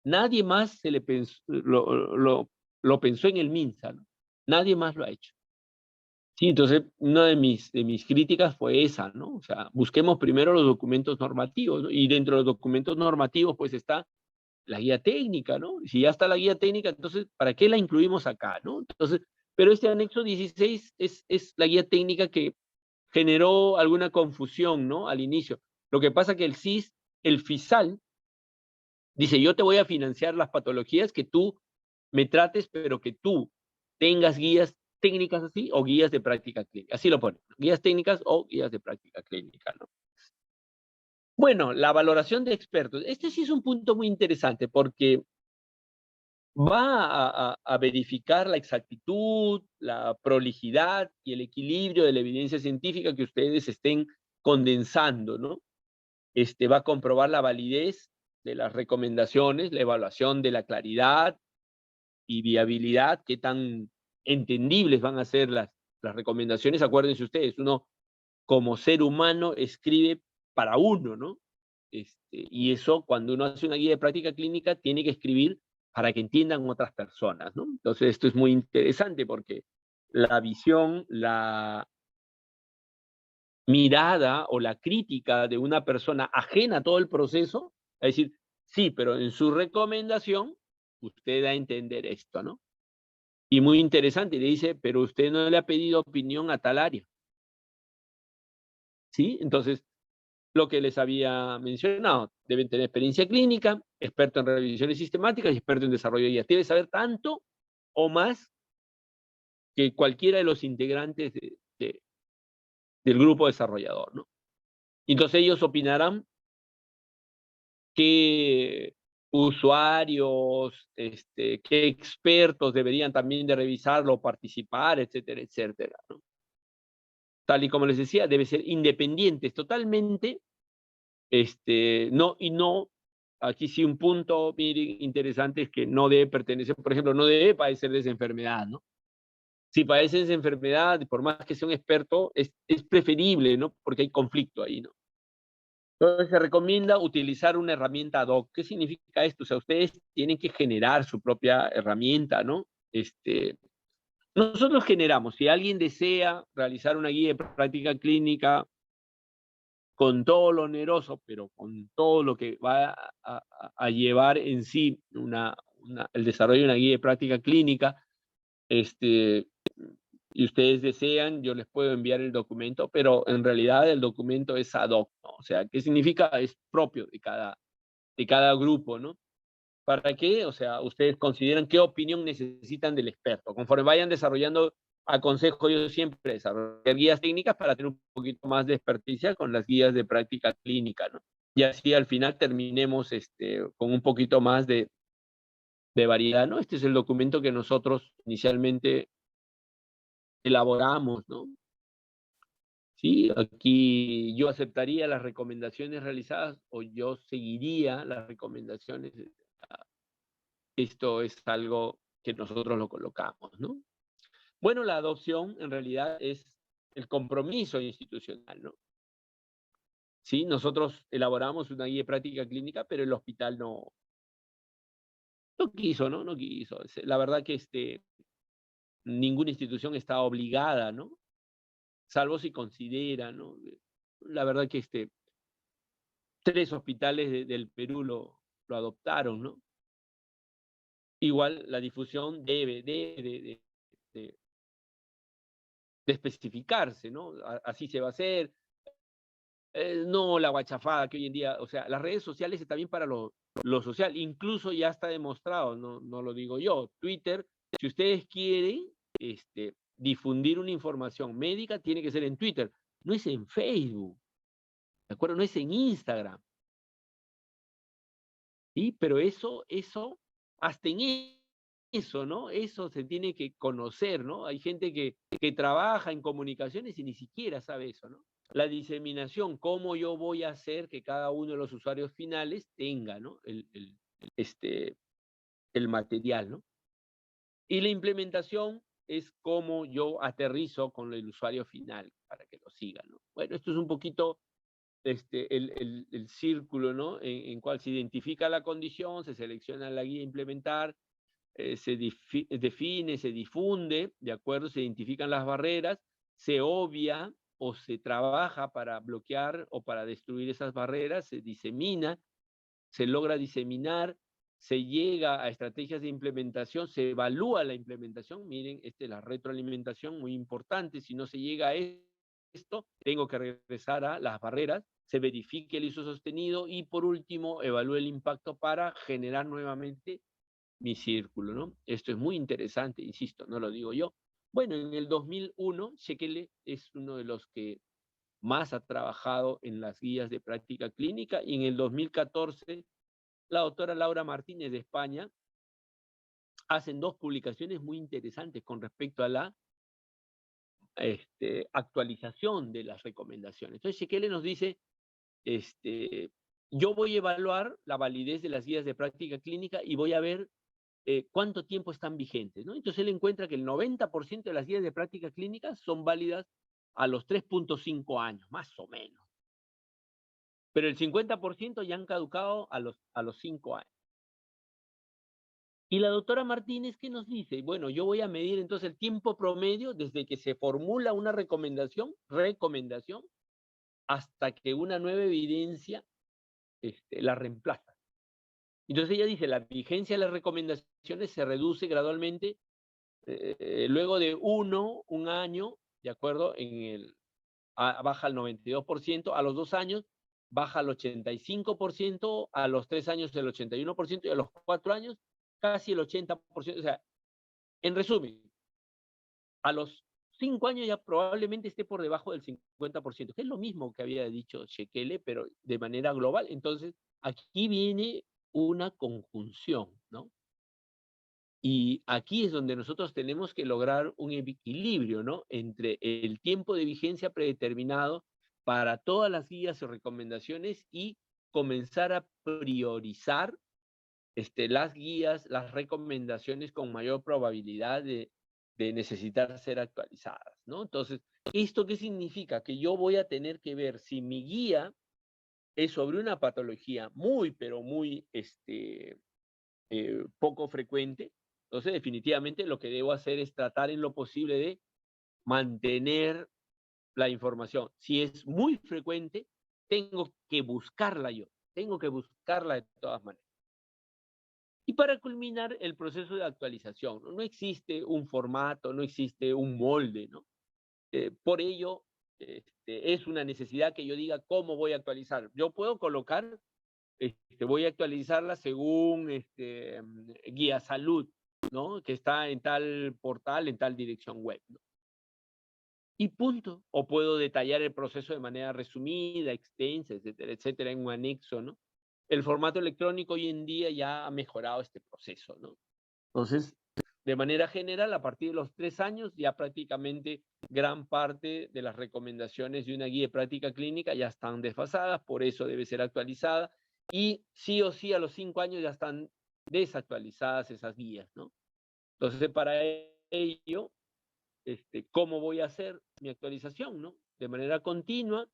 nadie más se le pensó, lo pensó en el MINSA, ¿no? Nadie más lo ha hecho. Sí, entonces una de mis críticas fue esa, ¿no? O sea, busquemos primero los documentos normativos, ¿no? Y dentro de los documentos normativos, pues está la guía técnica, ¿no? Si ya está la guía técnica, entonces, ¿para qué la incluimos acá, no? Entonces, pero este anexo 16 es la guía técnica que generó alguna confusión, ¿no? Al inicio. Lo que pasa que el FISAL, dice, yo te voy a financiar las patologías que tú me trates, pero que tú tengas guías técnicas así o guías de práctica clínica. Así lo pone, guías técnicas o guías de práctica clínica, ¿no? Bueno, la valoración de expertos. Este sí es un punto muy interesante porque va a verificar la exactitud, la prolijidad y el equilibrio de la evidencia científica que ustedes estén condensando, ¿no? Va a comprobar la validez de las recomendaciones, la evaluación de la claridad y viabilidad, qué tan entendibles van a ser las recomendaciones. Acuérdense ustedes, uno como ser humano escribe para uno, ¿no? Y eso, cuando uno hace una guía de práctica clínica, tiene que escribir para que entiendan otras personas, ¿no? Entonces, esto es muy interesante porque la visión, la mirada o la crítica de una persona ajena a todo el proceso, es decir, sí, pero en su recomendación, usted da a entender esto, ¿no? Y muy interesante, le dice, pero usted no le ha pedido opinión a tal área, ¿sí? Entonces, lo que les había mencionado, deben tener experiencia clínica, experto en revisiones sistemáticas y experto en desarrollo de guías. Debe saber tanto o más que cualquiera de los integrantes del grupo desarrollador, ¿no? Entonces ellos opinarán qué usuarios, qué expertos deberían también de revisarlo, participar, etcétera, etcétera, ¿no? Tal y como les decía, debe ser independientes totalmente, no, aquí sí un punto, miren, interesante es que no debe pertenecer, por ejemplo, no debe padecer de esa enfermedad, ¿no? Si padece esa enfermedad, por más que sea un experto, es preferible, ¿no? Porque hay conflicto ahí, ¿no? Entonces se recomienda utilizar una herramienta ad hoc. ¿Qué significa esto? O sea, ustedes tienen que generar su propia herramienta, ¿no? Nosotros generamos, si alguien desea realizar una guía de práctica clínica con todo lo oneroso, pero con todo lo que va a llevar en sí el desarrollo de una guía de práctica clínica, y ustedes desean, yo les puedo enviar el documento, pero en realidad el documento es ad hoc, ¿no? O sea, ¿qué significa? Es propio de cada grupo, ¿no? ¿Para qué? O sea, ustedes consideran qué opinión necesitan del experto. Conforme vayan desarrollando, aconsejo yo siempre desarrollar guías técnicas para tener un poquito más de experticia con las guías de práctica clínica, ¿no? Y así al final terminemos con un poquito más de variedad, ¿no? Este es el documento que nosotros inicialmente elaboramos, ¿no? Sí, aquí yo aceptaría las recomendaciones realizadas o yo seguiría las recomendaciones. Esto es algo que nosotros lo colocamos, ¿no? Bueno, la adopción en realidad es el compromiso institucional, ¿no? Sí, nosotros elaboramos una guía de práctica clínica, pero el hospital no quiso, ¿no? No quiso. La verdad que ninguna institución está obligada, ¿no? Salvo si considera, ¿no? La verdad que 3 hospitales del Perú lo adoptaron, ¿no? Igual la difusión debe de especificarse, ¿no? Así se va a hacer. No la guachafada que hoy en día, o sea, las redes sociales están bien para lo social, incluso ya está demostrado, no lo digo yo, Twitter, si ustedes quieren difundir una información médica, tiene que ser en Twitter, no es en Facebook, ¿de acuerdo? No es en Instagram, ¿sí? Pero eso, hasta en eso, ¿no? Eso se tiene que conocer, ¿no? Hay gente que trabaja en comunicaciones y ni siquiera sabe eso, ¿no? La diseminación, cómo yo voy a hacer que cada uno de los usuarios finales tenga, ¿no? El material, ¿no? Y la implementación es cómo yo aterrizo con el usuario final para que lo siga, ¿no? Bueno, esto es un poquito el círculo, ¿no? En cual se identifica la condición, se selecciona la guía a implementar, se define, se difunde, ¿de acuerdo? Se identifican las barreras, se obvia o se trabaja para bloquear o para destruir esas barreras, se disemina, se logra diseminar, se llega a estrategias de implementación, se evalúa la implementación, miren, la retroalimentación muy importante, si no se llega a esto, tengo que regresar a las barreras, se verifique el uso sostenido y por último evalúe el impacto para generar nuevamente mi círculo, ¿no? Esto es muy interesante, insisto, no lo digo yo. Bueno, en el 2001, Shekele es uno de los que más ha trabajado en las guías de práctica clínica y en el 2014, la doctora Laura Martínez de España hacen 2 publicaciones muy interesantes con respecto a la actualización de las recomendaciones. Entonces, Shekele nos dice, yo voy a evaluar la validez de las guías de práctica clínica y voy a ver cuánto tiempo están vigentes, ¿no? Entonces él encuentra que el 90% de las guías de práctica clínica son válidas a los 3.5 años, más o menos. Pero el 50% ya han caducado a los 5 años. Y la doctora Martínez, ¿qué nos dice? Bueno, yo voy a medir entonces el tiempo promedio desde que se formula una recomendación, hasta que una nueva evidencia la reemplaza. Entonces ella dice, la vigencia de las recomendaciones se reduce gradualmente luego de un año, ¿de acuerdo? Baja al 92%, a los 2 años baja al 85%, a los 3 años el 81% y a los 4 años casi el 80%. O sea, en resumen, a los 5 años ya probablemente esté por debajo del 50%, que es lo mismo que había dicho Shekele, pero de manera global. Entonces, aquí viene una conjunción, ¿no? Y aquí es donde nosotros tenemos que lograr un equilibrio, ¿no? Entre el tiempo de vigencia predeterminado para todas las guías y recomendaciones y comenzar a priorizar las guías, las recomendaciones con mayor probabilidad de necesitar ser actualizadas, ¿no? Entonces, ¿esto qué significa? Que yo voy a tener que ver si mi guía es sobre una patología muy, pero muy poco frecuente. Entonces, definitivamente lo que debo hacer es tratar en lo posible de mantener la información. Si es muy frecuente, tengo que buscarla yo, tengo que buscarla de todas maneras. Y para culminar el proceso de actualización, no existe un formato, no existe un molde, ¿no? Por ello, es una necesidad que yo diga cómo voy a actualizar. Yo puedo colocar, voy a actualizarla según guía salud, ¿no? Que está en tal portal, en tal dirección web, ¿no? Y punto. O puedo detallar el proceso de manera resumida, extensa, etcétera, etcétera, en un anexo, ¿no? El formato electrónico hoy en día ya ha mejorado este proceso, ¿no? Entonces, de manera general, a partir de los 3 años, ya prácticamente gran parte de las recomendaciones de una guía de práctica clínica ya están desfasadas, por eso debe ser actualizada, y sí o sí a los 5 años ya están desactualizadas esas guías, ¿no? Entonces, para ello, ¿cómo voy a hacer mi actualización, no? De manera continua,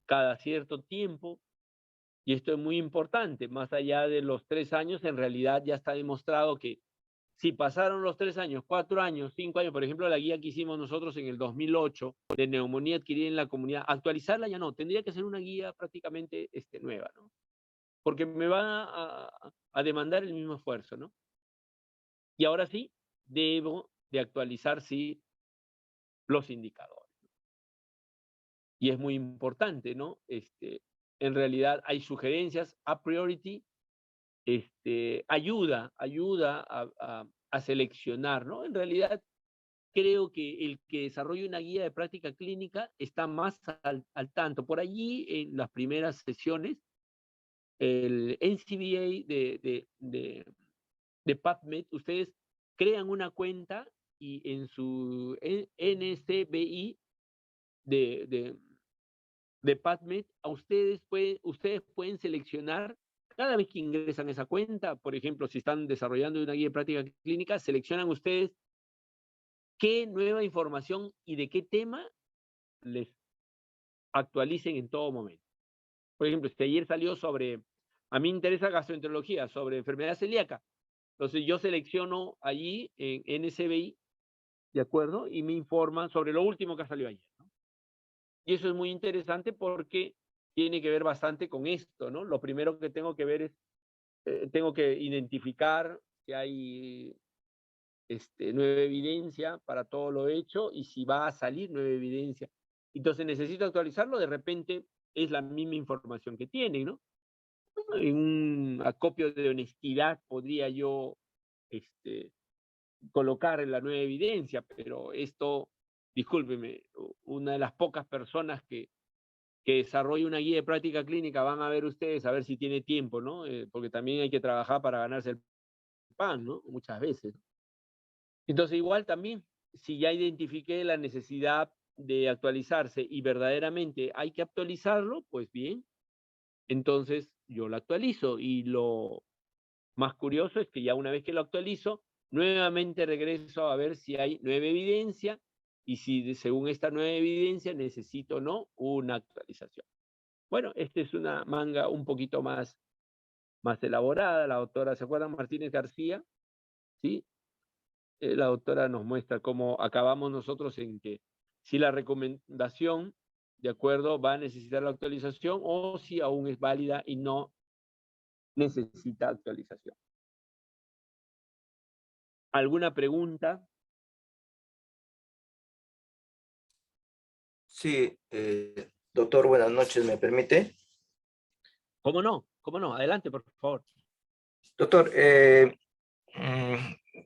cada cierto tiempo, y esto es muy importante, más allá de los 3 años, en realidad ya está demostrado que si pasaron los 3 años, 4 años, 5 años, por ejemplo, la guía que hicimos nosotros en el 2008 de neumonía adquirida en la comunidad, actualizarla ya no, tendría que ser una guía prácticamente nueva, ¿no? Porque me va a demandar el mismo esfuerzo, ¿no? Y ahora sí, debo de actualizar, sí, los indicadores. Y es muy importante, ¿no? En realidad hay sugerencias a priority, ayuda a seleccionar, ¿no? En realidad, creo que el que desarrolle una guía de práctica clínica está más al tanto. Por allí, en las primeras sesiones, el NCBA de PubMed, ustedes crean una cuenta y en su NCBI de, de PubMed, ustedes pueden seleccionar cada vez que ingresan a esa cuenta. Por ejemplo, si están desarrollando una guía de práctica clínica, seleccionan ustedes qué nueva información y de qué tema les actualicen en todo momento. Por ejemplo, si ayer salió sobre, a mí me interesa gastroenterología, sobre enfermedad celíaca, entonces yo selecciono allí en NCBI, ¿de acuerdo? Y me informan sobre lo último que salió ayer, ¿no? Y eso es muy interesante porque tiene que ver bastante con esto, ¿no? Lo primero que tengo que ver es, tengo que identificar si hay nueva evidencia para todo lo hecho y si va a salir nueva evidencia. Entonces necesito actualizarlo, de repente es la misma información que tienen, ¿no? En un acopio de honestidad podría yo colocar la nueva evidencia, pero esto, discúlpeme, una de las pocas personas que desarrolla una guía de práctica clínica van a ver ustedes a ver si tiene tiempo, ¿no? Porque también hay que trabajar para ganarse el pan, ¿no? Muchas veces. Entonces, igual también, si ya identifiqué la necesidad de actualizarse y verdaderamente hay que actualizarlo, pues bien, entonces yo lo actualizo. Y lo más curioso es que ya una vez que lo actualizo, nuevamente regreso a ver si hay nueva evidencia y si según esta nueva evidencia necesito o no una actualización. Bueno, esta es una manga un poquito más elaborada. La doctora, ¿se acuerdan? Martínez García, ¿sí? La doctora nos muestra cómo acabamos nosotros en que si la recomendación, de acuerdo, va a necesitar la actualización o si aún es válida y no necesita actualización. ¿Alguna pregunta? Sí, doctor, buenas noches, ¿me permite? ¿Cómo no? ¿Cómo no? Adelante, por favor. Doctor,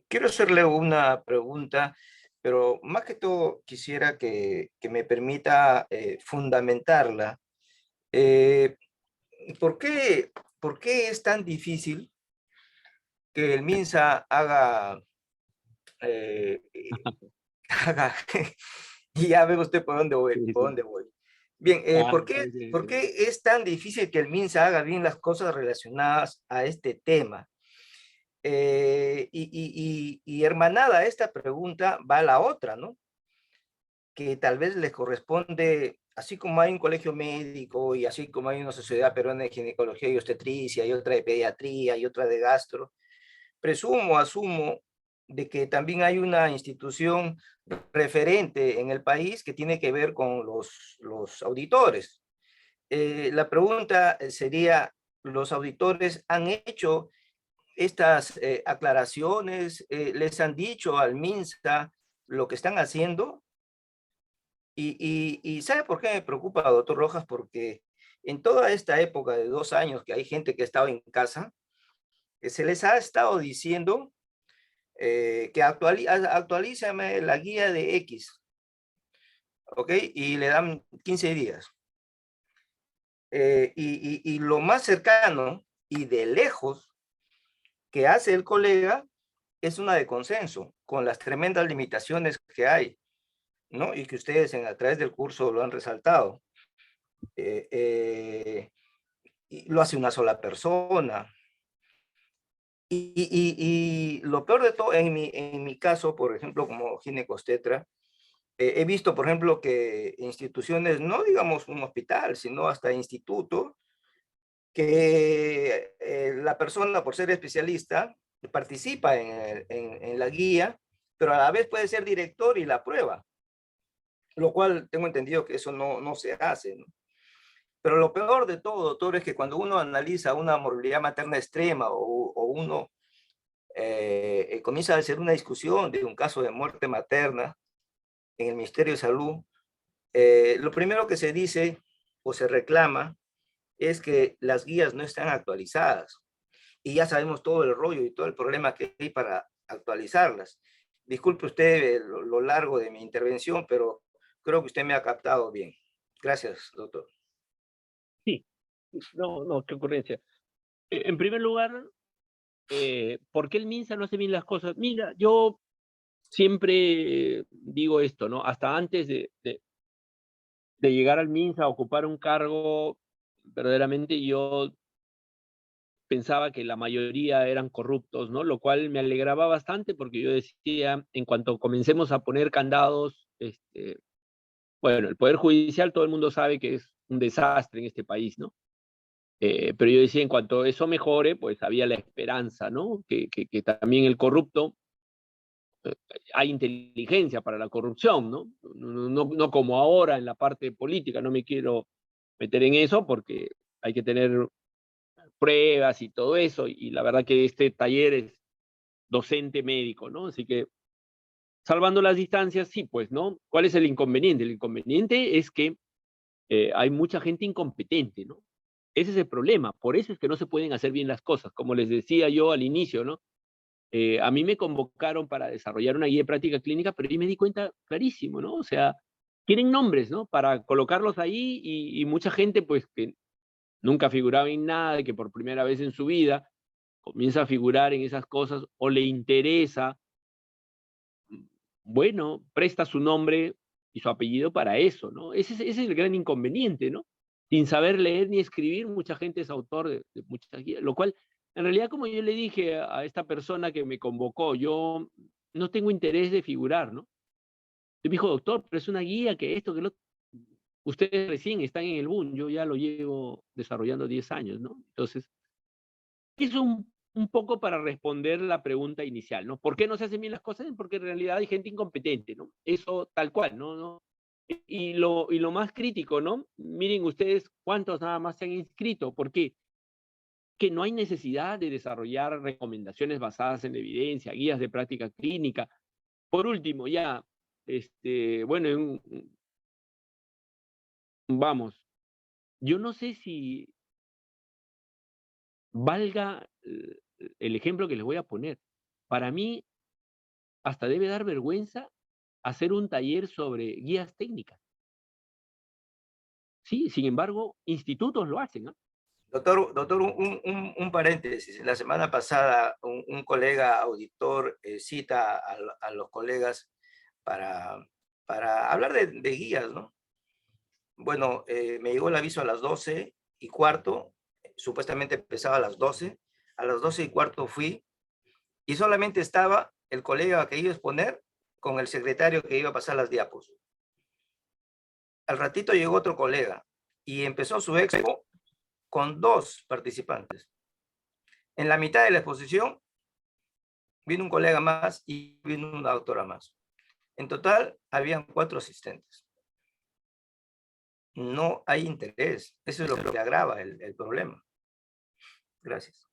quiero hacerle una pregunta, pero más que todo quisiera que me permita fundamentarla. Eh, ¿por qué es tan difícil que el MINSA eh, haga, y ya ve usted por dónde voy, Sí, por sí. dónde voy? Bien, Ah, por qué es tan difícil que el MINSA haga bien las cosas relacionadas a este tema? Y hermanada a esta pregunta va la otra, ¿no? Que tal vez les corresponde, así como hay un colegio médico y así como hay una sociedad peruana de ginecología y obstetricia y otra de pediatría y otra de gastro, asumo de que también hay una institución referente en el país que tiene que ver con los auditores. La pregunta sería, ¿los auditores han hecho estas aclaraciones? ¿Les han dicho al MINSA lo que están haciendo? Y ¿sabe por qué me preocupa, doctor Rojas? Porque en toda esta época de 2 años que hay gente que ha estado en casa, se les ha estado diciendo que actualízame la guía de X, ¿ok? Y le dan 15 días. Y lo más cercano y de lejos que hace el colega es una de consenso, con las tremendas limitaciones que hay, ¿no? Y que ustedes a través del curso lo han resaltado. Y lo hace una sola persona. Y lo peor de todo, en mi caso, por ejemplo, como ginecostetra, He visto, por ejemplo, que instituciones, no digamos un hospital, sino hasta instituto, que la persona, por ser especialista, participa en la guía, pero a la vez puede ser director y la prueba, lo cual tengo entendido que eso no se hace, ¿no? Pero lo peor de todo, doctor, es que cuando uno analiza una morbilidad materna extrema o uno comienza a hacer una discusión de un caso de muerte materna en el Ministerio de Salud, lo primero que se dice o se reclama es que las guías no están actualizadas. Y ya sabemos todo el rollo y todo el problema que hay para actualizarlas. Disculpe usted lo largo de mi intervención, pero creo que usted me ha captado bien. Gracias, doctor. Sí, no, qué ocurrencia. En primer lugar, ¿por qué el MINSA no hace bien las cosas? Mira, yo siempre digo esto, ¿no? Hasta antes de llegar al MINSA a ocupar un cargo, verdaderamente yo pensaba que la mayoría eran corruptos, ¿no? Lo cual me alegraba bastante porque yo decía, en cuanto comencemos a poner candados, bueno, el Poder Judicial todo el mundo sabe que es un desastre en este país, ¿no? Pero yo decía, en cuanto eso mejore, pues había la esperanza, ¿no? Que también el corrupto, hay inteligencia para la corrupción, ¿no? No como ahora en la parte política, no me quiero meter en eso porque hay que tener pruebas y todo eso, y la verdad que este taller es docente médico, ¿no? Así que, salvando las distancias, sí, pues, ¿no? ¿Cuál es el inconveniente? El inconveniente es que hay mucha gente incompetente, ¿no? Ese es el problema, por eso es que no se pueden hacer bien las cosas, como les decía yo al inicio, ¿no? A mí me convocaron para desarrollar una guía de práctica clínica, pero ahí me di cuenta clarísimo, ¿no? O sea, tienen nombres, ¿no? Para colocarlos ahí y mucha gente, pues, que nunca figuraba en nada, que por primera vez en su vida comienza a figurar en esas cosas o le interesa, bueno, presta su nombre y su apellido para eso, ¿no? Ese es el gran inconveniente, ¿no? Sin saber leer ni escribir, mucha gente es autor de muchas guías, lo cual, en realidad, como yo le dije a esta persona que me convocó, yo no tengo interés de figurar, ¿no? Y me dijo, doctor, pero es una guía que esto, que lo... Ustedes recién están en el boom, yo ya lo llevo desarrollando 10 años, ¿no? Entonces, es un poco para responder la pregunta inicial, ¿no? ¿Por qué no se hacen bien las cosas? Porque en realidad hay gente incompetente, ¿no? Eso tal cual, ¿no? Y lo más crítico, ¿no? Miren ustedes cuántos nada más se han inscrito. ¿Por qué? Que no hay necesidad de desarrollar recomendaciones basadas en evidencia, guías de práctica clínica. Por último, ya, bueno, vamos, yo no sé si valga el ejemplo que les voy a poner. Para mí, hasta debe dar vergüenza hacer un taller sobre guías técnicas. Sí, sin embargo, institutos lo hacen, ¿no? Doctor, un paréntesis. La semana pasada, un colega auditor cita a los colegas para, para hablar de guías, ¿no? Bueno, me llegó el aviso a las 12:15, supuestamente empezaba a las 12. A las 12:15 fui y solamente estaba el colega que iba a exponer con el secretario que iba a pasar las diapos. Al ratito llegó otro colega y empezó su expo con 2 participantes. En la mitad de la exposición vino un colega más y vino una doctora más. En total, habían 4 asistentes. No hay interés. Eso es lo que agrava el problema. Gracias.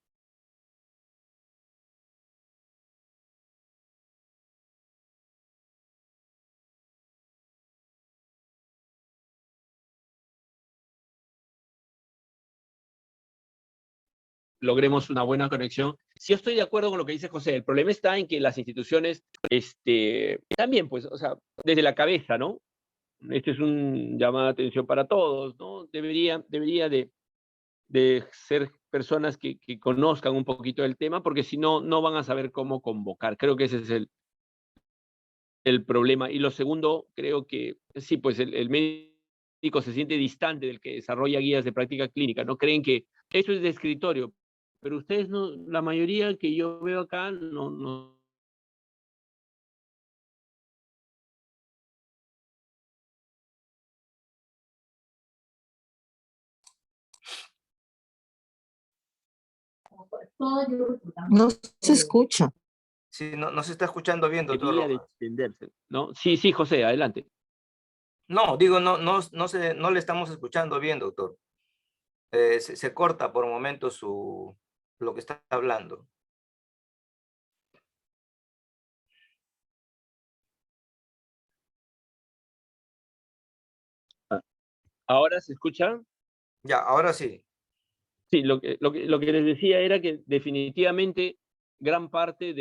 Logremos una buena conexión. Sí, yo estoy de acuerdo con lo que dice José. El problema está en que las instituciones, también, pues, o sea, desde la cabeza, ¿no? Este es un llamado de atención para todos, ¿no? Debería de ser personas que conozcan un poquito el tema, porque si no, no van a saber cómo convocar. Creo que ese es el problema. Y lo segundo, creo que sí, pues el médico se siente distante del que desarrolla guías de práctica clínica, ¿no? Creen que eso es de escritorio, pero ustedes no, la mayoría que yo veo acá no No se escucha. Sí, no se está escuchando bien, doctor Debería de Rojas. extenderse, ¿no? Sí, sí, José, adelante. No, digo, no le estamos escuchando bien, doctor. Se corta por momentos lo que está hablando. ¿Ahora se escucha? Ya, ahora sí. Sí, lo que les decía era que definitivamente gran parte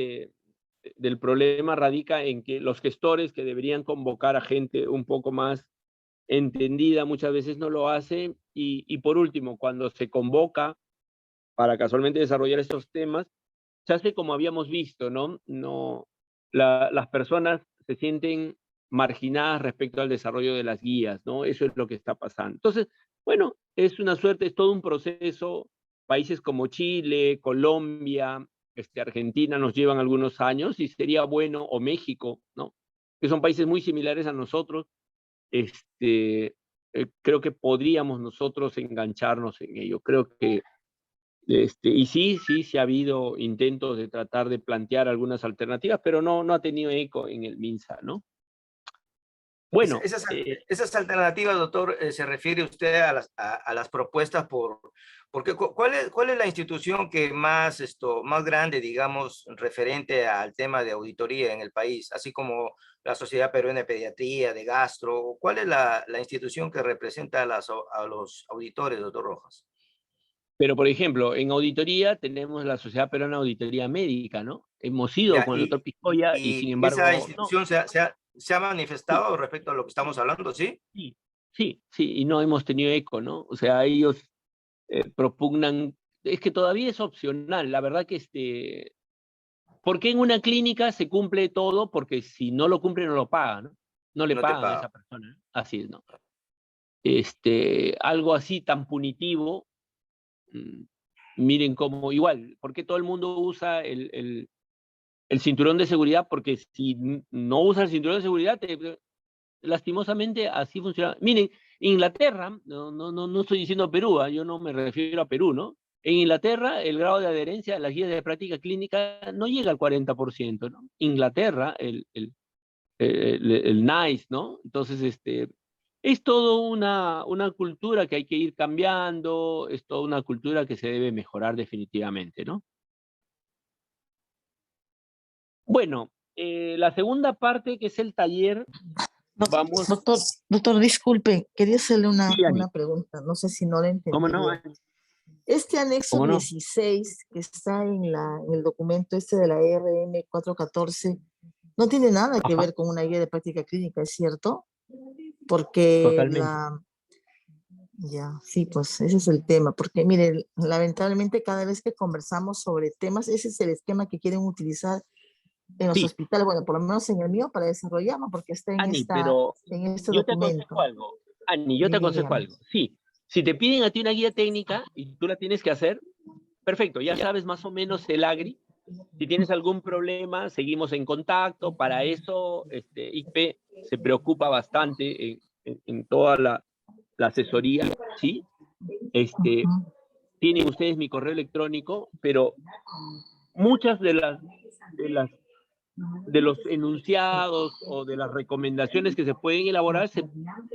del problema radica en que los gestores que deberían convocar a gente un poco más entendida muchas veces no lo hacen y por último, cuando se convoca para casualmente desarrollar estos temas, se hace como habíamos visto, ¿no? Las personas se sienten marginadas respecto al desarrollo de las guías, ¿no? Eso es lo que está pasando. Entonces, bueno, es una suerte, es todo un proceso. Países como Chile, Colombia, Argentina nos llevan algunos años y sería bueno, o México, ¿no? Que son países muy similares a nosotros. Creo que podríamos nosotros engancharnos en ello. Creo que y sí ha habido intentos de tratar de plantear algunas alternativas, pero no ha tenido eco en el MINSA, ¿no? Bueno, Esas alternativas, doctor, se refiere usted a las propuestas porque ¿cuál es la institución que más grande, digamos, referente al tema de auditoría en el país, así como la Sociedad Peruana de Pediatría, de Gastro? ¿Cuál es la institución que representa a los auditores, doctor Rojas? pero por ejemplo, en auditoría tenemos la Sociedad Peruana de Auditoría Médica, ¿no? Hemos ido Ya, con el doctor Piscoya y sin esa embargo, no. institución se ha Sí, manifestado respecto a lo que estamos hablando, ¿sí? sí, y no hemos tenido eco, ¿no? O sea, ellos propugnan, es que todavía es opcional, la verdad que ¿por qué en una clínica se cumple todo? Porque si no lo cumple no lo pagan, ¿no? No le No te pagan a paga. esa persona, ¿no? Así es, ¿no? Algo así tan punitivo, mm, miren cómo, igual, ¿por qué todo el mundo usa el cinturón de seguridad? Porque si no usa el cinturón de seguridad, lastimosamente así funciona. Miren, Inglaterra, no estoy diciendo Perú, yo no me refiero a Perú, ¿no? En Inglaterra, el grado de adherencia a las guías de práctica clínica no llega al 40%, ¿no? Inglaterra, el NICE, ¿no? Entonces, es todo una cultura que hay que ir cambiando, es toda una cultura que se debe mejorar definitivamente, ¿no? Bueno, la segunda parte, que es el taller, vamos... Doctor, disculpe, quería hacerle Sí, Ani, una pregunta, no sé si no la ¿cómo entendí no, bien. Ani? Este anexo ¿Cómo no? 16 que está en el documento de la RM 414 no tiene nada que Ajá, ver con una guía de práctica clínica, ¿es cierto? Porque totalmente. ya, sí, pues ese es el tema, porque mire, lamentablemente cada vez que conversamos sobre temas, ese es el esquema que quieren utilizar en los Sí, hospitales, bueno, por lo menos en el mío, para desarrollarlo, porque está Ani, pero en este yo te aconsejo documento. algo. Ani, yo te aconsejo Dígame. algo. Sí, si te piden a ti una guía técnica y tú la tienes que hacer, perfecto, ya sabes más o menos el agri. Si tienes algún problema, seguimos en contacto. Para eso, ICPE se preocupa bastante en toda la asesoría, ¿sí? Ujú. Tienen ustedes mi correo electrónico, pero muchas de las de los enunciados o de las recomendaciones que se pueden elaborar se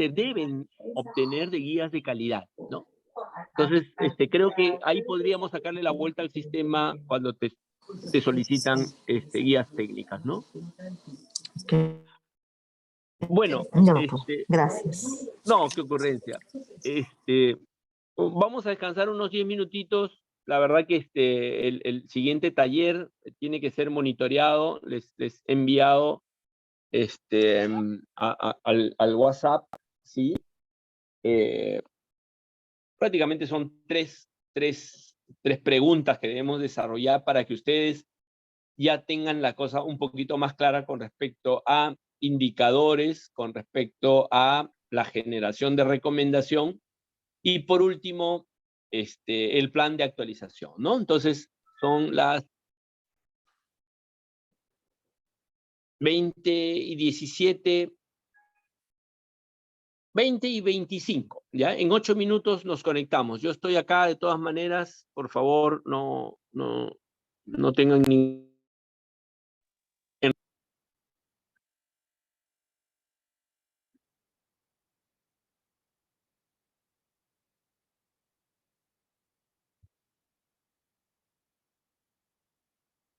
deben obtener de guías de calidad, ¿no? Entonces, creo que ahí podríamos sacarle la vuelta al sistema cuando te solicitan guías técnicas, ¿no? Ok. Bueno, Ya, doctor. Gracias. no, qué ocurrencia. Vamos a descansar unos 10 minutitos. La verdad que el siguiente taller tiene que ser monitoreado. Les he enviado al WhatsApp, ¿sí? Prácticamente son tres preguntas que debemos desarrollar para que ustedes ya tengan la cosa un poquito más clara con respecto a indicadores, con respecto a la generación de recomendación y por último, el plan de actualización, ¿no? Entonces, son las 20 y 17, 20 y 25. ¿Ya? En 8 minutos nos conectamos. Yo estoy acá de todas maneras. Por favor, no tengan ni...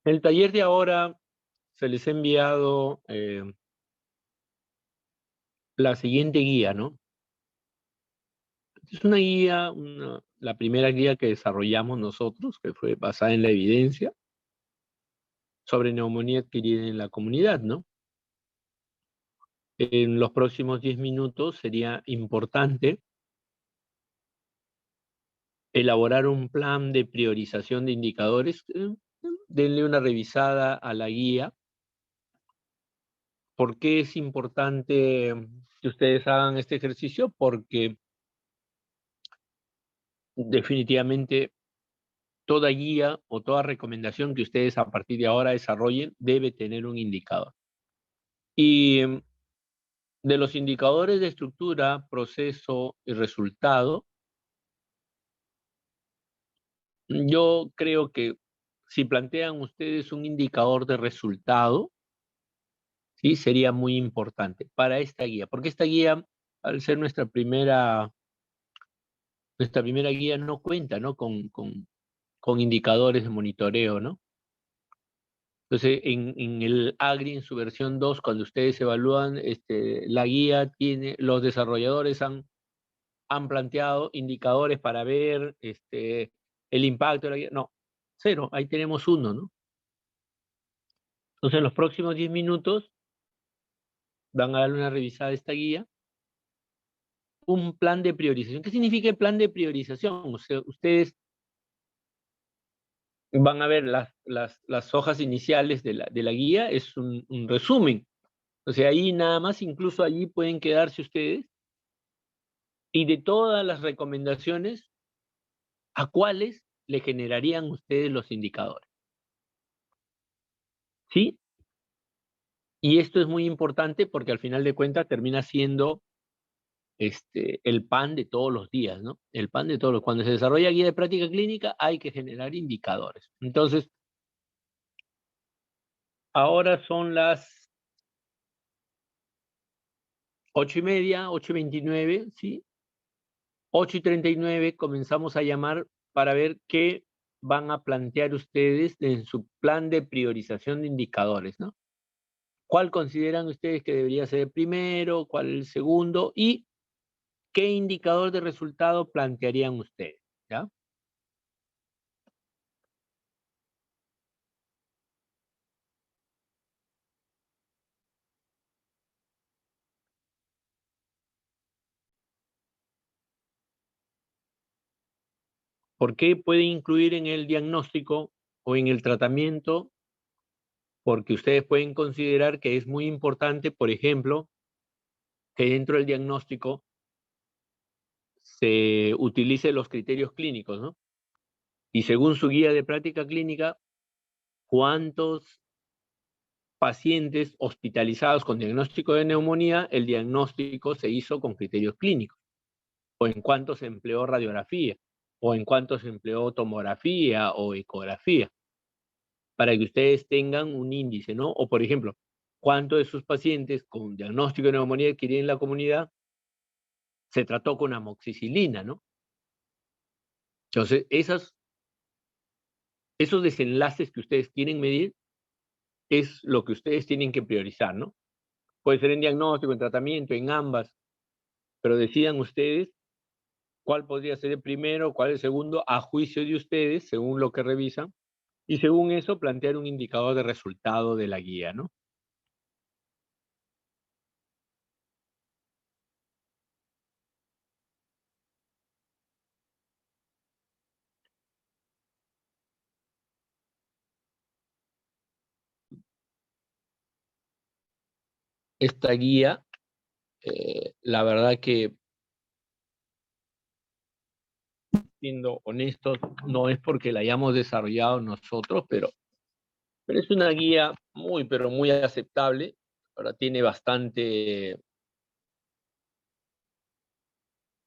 El taller de ahora se les ha enviado la siguiente guía, ¿no? Es una guía, la primera guía que desarrollamos nosotros, que fue basada en la evidencia sobre neumonía adquirida en la comunidad, ¿no? En los próximos 10 minutos sería importante elaborar un plan de priorización de indicadores. Denle una revisada a la guía. ¿Por qué es importante que ustedes hagan este ejercicio? Porque definitivamente toda guía o toda recomendación que ustedes a partir de ahora desarrollen debe tener un indicador. Y de los indicadores de estructura, proceso y resultado, yo creo que si plantean ustedes un indicador de resultado, ¿sí? Sería muy importante para esta guía, porque esta guía, al ser nuestra primera guía, no cuenta, ¿no? con indicadores de monitoreo, ¿no? Entonces, en el AGRI, en su versión 2, cuando ustedes evalúan, la guía tiene, los desarrolladores han planteado indicadores para ver el impacto de la guía. No, 0, ahí tenemos 1, ¿no? Entonces, en los próximos 10 minutos van a darle una revisada a esta guía. Un plan de priorización. ¿Qué significa el plan de priorización? O sea, ustedes van a ver las hojas iniciales de la guía, es un resumen. O sea, ahí nada más, incluso allí pueden quedarse ustedes. Y de todas las recomendaciones, ¿a cuáles le generarían ustedes los indicadores? ¿Sí? Y esto es muy importante porque al final de cuentas termina siendo el pan de todos los días, ¿no? El pan de todos los... Cuando se desarrolla guía de práctica clínica hay que generar indicadores. Entonces, ahora son las 8:30, 8:29, ¿sí? 8:39 comenzamos a llamar para ver qué van a plantear ustedes en su plan de priorización de indicadores, ¿no? ¿Cuál consideran ustedes que debería ser el primero? ¿Cuál el segundo? ¿Y qué indicador de resultado plantearían ustedes? ¿Ya? ¿Por qué puede incluir en el diagnóstico o en el tratamiento? Porque ustedes pueden considerar que es muy importante, por ejemplo, que dentro del diagnóstico se utilice los criterios clínicos, ¿no? Y según su guía de práctica clínica, ¿cuántos pacientes hospitalizados con diagnóstico de neumonía el diagnóstico se hizo con criterios clínicos? ¿O en cuánto se empleó radiografía? ¿O en cuánto se empleó tomografía o ecografía? Para que ustedes tengan un índice, ¿no? O por ejemplo, ¿cuántos de sus pacientes con diagnóstico de neumonía adquirida en la comunidad se trató con amoxicilina, ¿no? Entonces, esos desenlaces que ustedes quieren medir es lo que ustedes tienen que priorizar, ¿no? Puede ser en diagnóstico, en tratamiento, en ambas, pero decidan ustedes cuál podría ser el primero, cuál el segundo, a juicio de ustedes, según lo que revisan, y según eso plantear un indicador de resultado de la guía, ¿no? Esta guía, la verdad que, siendo honestos, no es porque la hayamos desarrollado nosotros, pero es una guía muy, pero muy aceptable. Ahora tiene bastante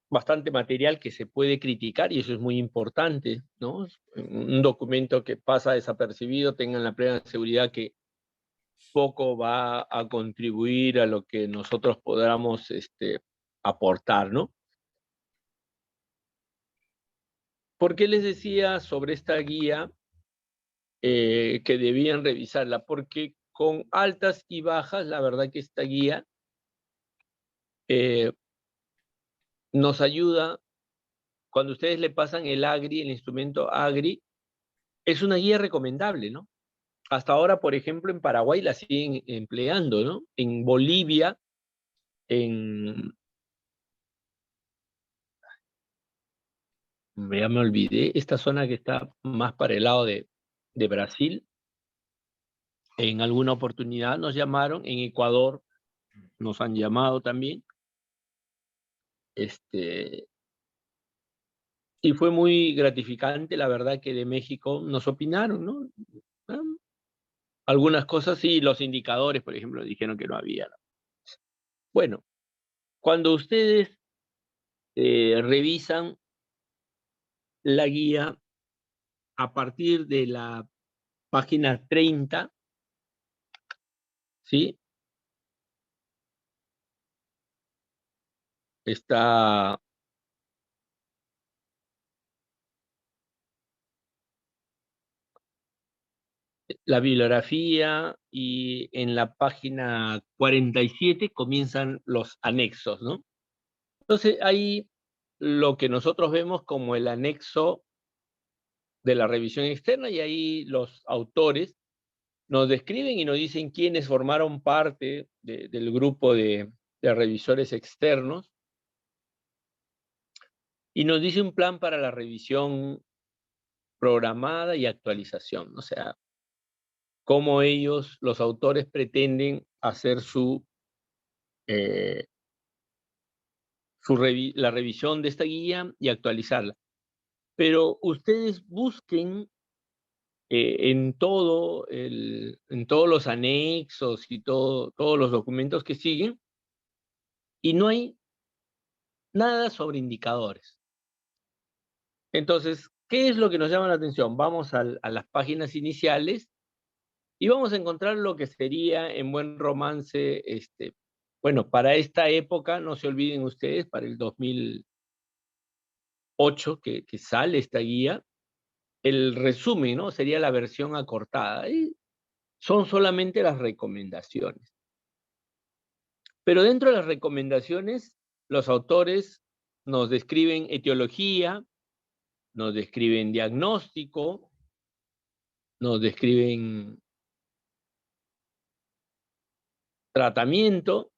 bastante material que se puede criticar y eso es muy importante, ¿no? Un documento que pasa desapercibido, tengan la plena seguridad que poco va a contribuir a lo que nosotros podamos aportar, ¿no? ¿Por qué les decía sobre esta guía que debían revisarla? Porque con altas y bajas, la verdad que esta guía nos ayuda, cuando ustedes le pasan el AGRI, el instrumento AGRI, es una guía recomendable, ¿no? Hasta ahora, por ejemplo, en Paraguay la siguen empleando, ¿no? En Bolivia, ya me olvidé, esta zona que está más para el lado de Brasil, en alguna oportunidad nos llamaron, en Ecuador nos han llamado también, y fue muy gratificante, la verdad, que de México nos opinaron, ¿no? Ah, algunas cosas sí, los indicadores, por ejemplo, dijeron que no había, ¿no? Bueno, cuando ustedes revisan la guía a partir de la página 30, ¿sí? Está la bibliografía y en la página 47 comienzan los anexos, ¿no? Entonces ahí lo que nosotros vemos como el anexo de la revisión externa y ahí los autores nos describen y nos dicen quiénes formaron parte del grupo de revisores externos y nos dice un plan para la revisión programada y actualización, o sea, cómo ellos, los autores, pretenden hacer la revisión de esta guía y actualizarla. Pero ustedes busquen en todos los anexos y todos los documentos que siguen, y no hay nada sobre indicadores. Entonces, ¿qué es lo que nos llama la atención? Vamos a las páginas iniciales y vamos a encontrar lo que sería en buen romance, bueno, para esta época, no se olviden ustedes, para el 2008 que sale esta guía, el resumen, ¿no? Sería la versión acortada. Y son solamente las recomendaciones. Pero dentro de las recomendaciones, los autores nos describen etiología, nos describen diagnóstico, nos describen tratamiento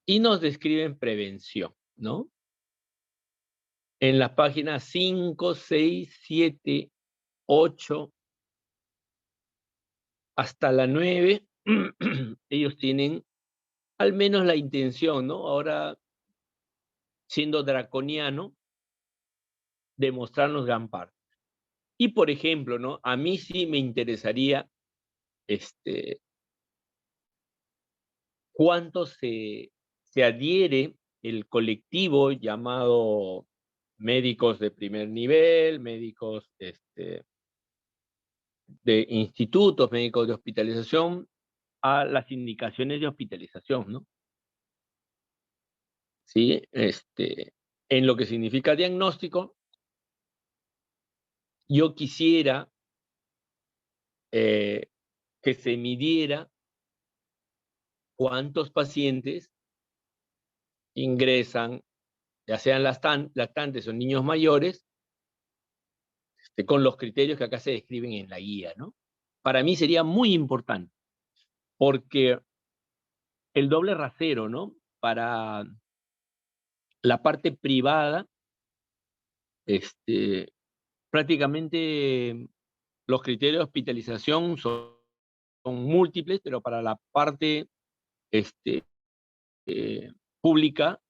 y nos describen prevención, ¿no? En las páginas 5, 6, 7, 8, hasta la 9, ellos tienen al menos la intención, ¿no? Ahora, siendo draconiano, de mostrarnos gran parte. Y, por ejemplo, ¿no? A mí sí me interesaría cuánto se adhiere el colectivo llamado médicos de primer nivel, médicos de institutos, médicos de hospitalización, a las indicaciones de hospitalización, ¿no? ¿Sí? En lo que significa diagnóstico, yo quisiera que se midiera cuántos pacientes ingresan, ya sean lactantes o niños mayores, con los criterios que acá se describen en la guía, ¿no? Para mí sería muy importante, porque el doble rasero, ¿no? Para la parte privada, prácticamente los criterios de hospitalización son múltiples, pero para la parte pública,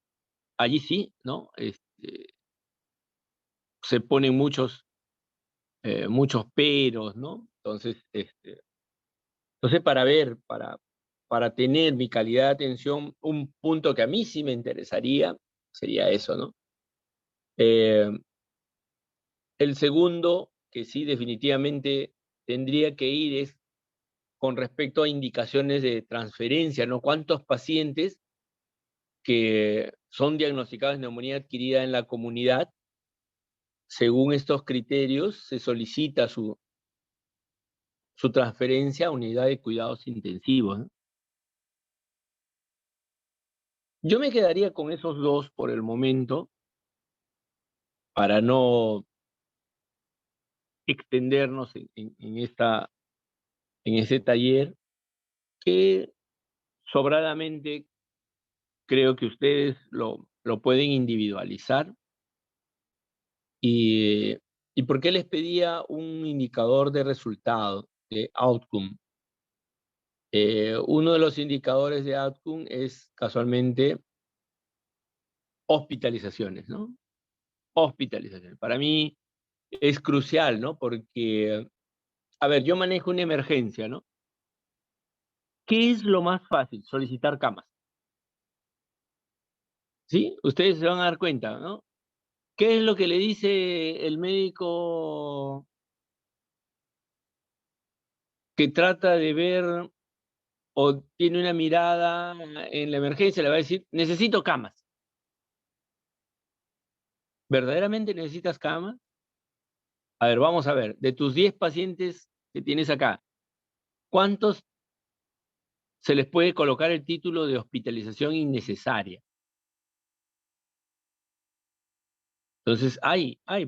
allí sí, ¿no? Se ponen muchos peros, ¿no? Entonces, para tener mi calidad de atención, un punto que a mí sí me interesaría Sería eso, ¿no? El segundo, que sí definitivamente tendría que ir, es con respecto a indicaciones de transferencia, ¿no? ¿Cuántos pacientes que son diagnosticados de neumonía adquirida en la comunidad, según estos criterios, se solicita su transferencia a unidad de cuidados intensivos, ¿no? Yo me quedaría con esos dos por el momento, para no extendernos en ese taller, que sobradamente creo que ustedes lo pueden individualizar. ¿Y por qué les pedía un indicador de resultado, de outcome? Uno de los indicadores de outcome es casualmente hospitalizaciones, ¿no? Hospitalizaciones. Para mí es crucial, ¿no? Porque, a ver, yo manejo una emergencia, ¿no? ¿Qué es lo más fácil? Solicitar camas. ¿Sí? Ustedes se van a dar cuenta, ¿no? ¿Qué es lo que le dice el médico que trata de ver o tiene una mirada en la emergencia? Le va a decir, necesito camas. ¿Verdaderamente necesitas camas? A ver, vamos a ver, de tus 10 pacientes que tienes acá, ¿cuántos se les puede colocar el título de hospitalización innecesaria? Entonces,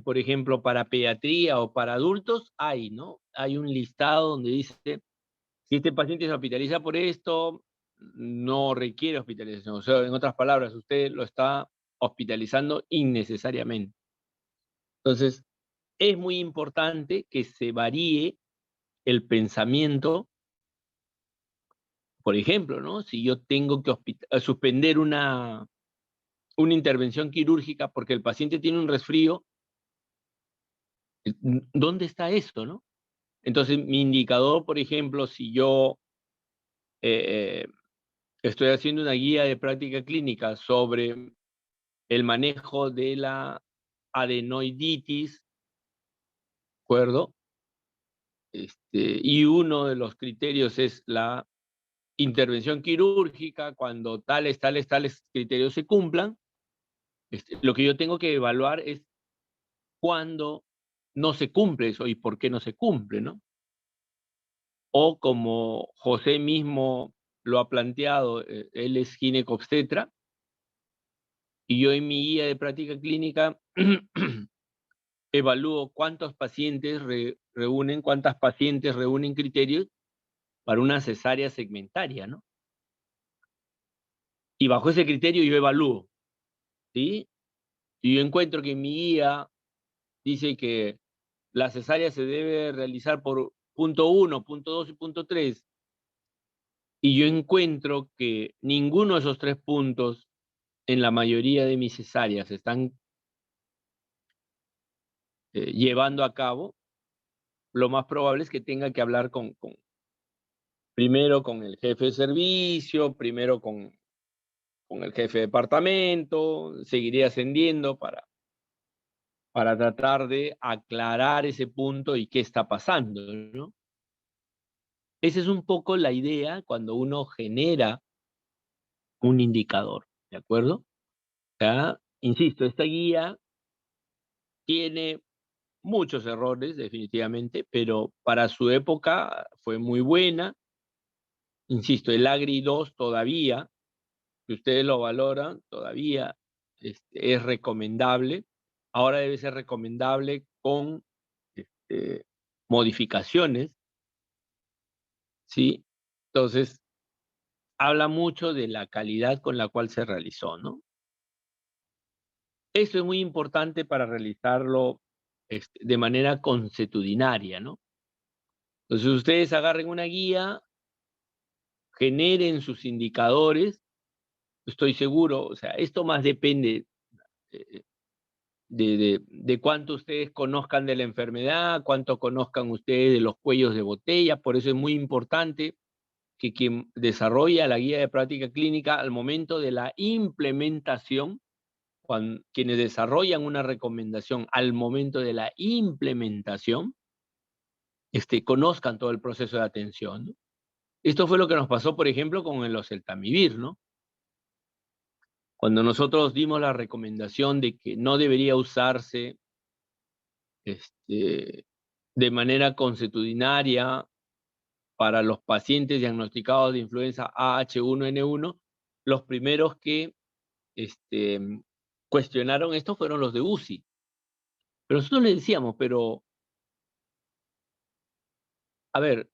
por ejemplo, para pediatría o para adultos, ¿no? Hay un listado donde dice, si este paciente se hospitaliza por esto, no requiere hospitalización. O sea, en otras palabras, usted lo está hospitalizando innecesariamente. Entonces, es muy importante que se varíe el pensamiento. Por ejemplo, ¿no? Si yo tengo que suspender una intervención quirúrgica porque el paciente tiene un resfrío, ¿dónde está esto, no? Entonces, mi indicador, por ejemplo, si yo estoy haciendo una guía de práctica clínica sobre el manejo de la adenoiditis, ¿de acuerdo? Y uno de los criterios es la intervención quirúrgica, cuando tales criterios se cumplan, lo que yo tengo que evaluar es cuándo no se cumple eso y por qué no se cumple, ¿no? O como José mismo lo ha planteado, él es ginecobstetra, y yo en mi guía de práctica clínica evalúo cuántas pacientes reúnen criterios para una cesárea segmentaria, ¿no? Y bajo ese criterio yo evalúo, ¿sí? Y yo encuentro que mi guía dice que la cesárea se debe realizar por punto 1, punto 2 y punto 3, y yo encuentro que ninguno de esos 3 puntos en la mayoría de mis cesáreas se están llevando a cabo, lo más probable es que tenga que hablar primero con el jefe de servicio, primero con el jefe de departamento, seguiré ascendiendo para tratar de aclarar ese punto y qué está pasando, ¿no? Esa es un poco la idea cuando uno genera un indicador, ¿de acuerdo? ¿Ya? Insisto, esta guía tiene muchos errores, definitivamente, pero para su época fue muy buena. Insisto, el Agri 2 todavía, si ustedes lo valoran, todavía es recomendable. Ahora debe ser recomendable con modificaciones, ¿sí? Entonces, habla mucho de la calidad con la cual se realizó, ¿no? Eso es muy importante para realizarlo de manera consuetudinaria, ¿no? Entonces, ustedes agarren una guía, generen sus indicadores, estoy seguro, o sea, esto más depende eh, de cuánto ustedes conozcan de la enfermedad, cuánto conozcan ustedes de los cuellos de botella. Por eso es muy importante que quien desarrolla la guía de práctica clínica al momento de la implementación quienes desarrollan una recomendación al momento de la implementación, conozcan todo el proceso de atención, ¿no? Esto fue lo que nos pasó, por ejemplo, con el oseltamivir, ¿no? Cuando nosotros dimos la recomendación de que no debería usarse de manera consuetudinaria para los pacientes diagnosticados de influenza AH1N1, los primeros que cuestionaron esto fueron los de UCI. Pero nosotros les decíamos, pero, a ver,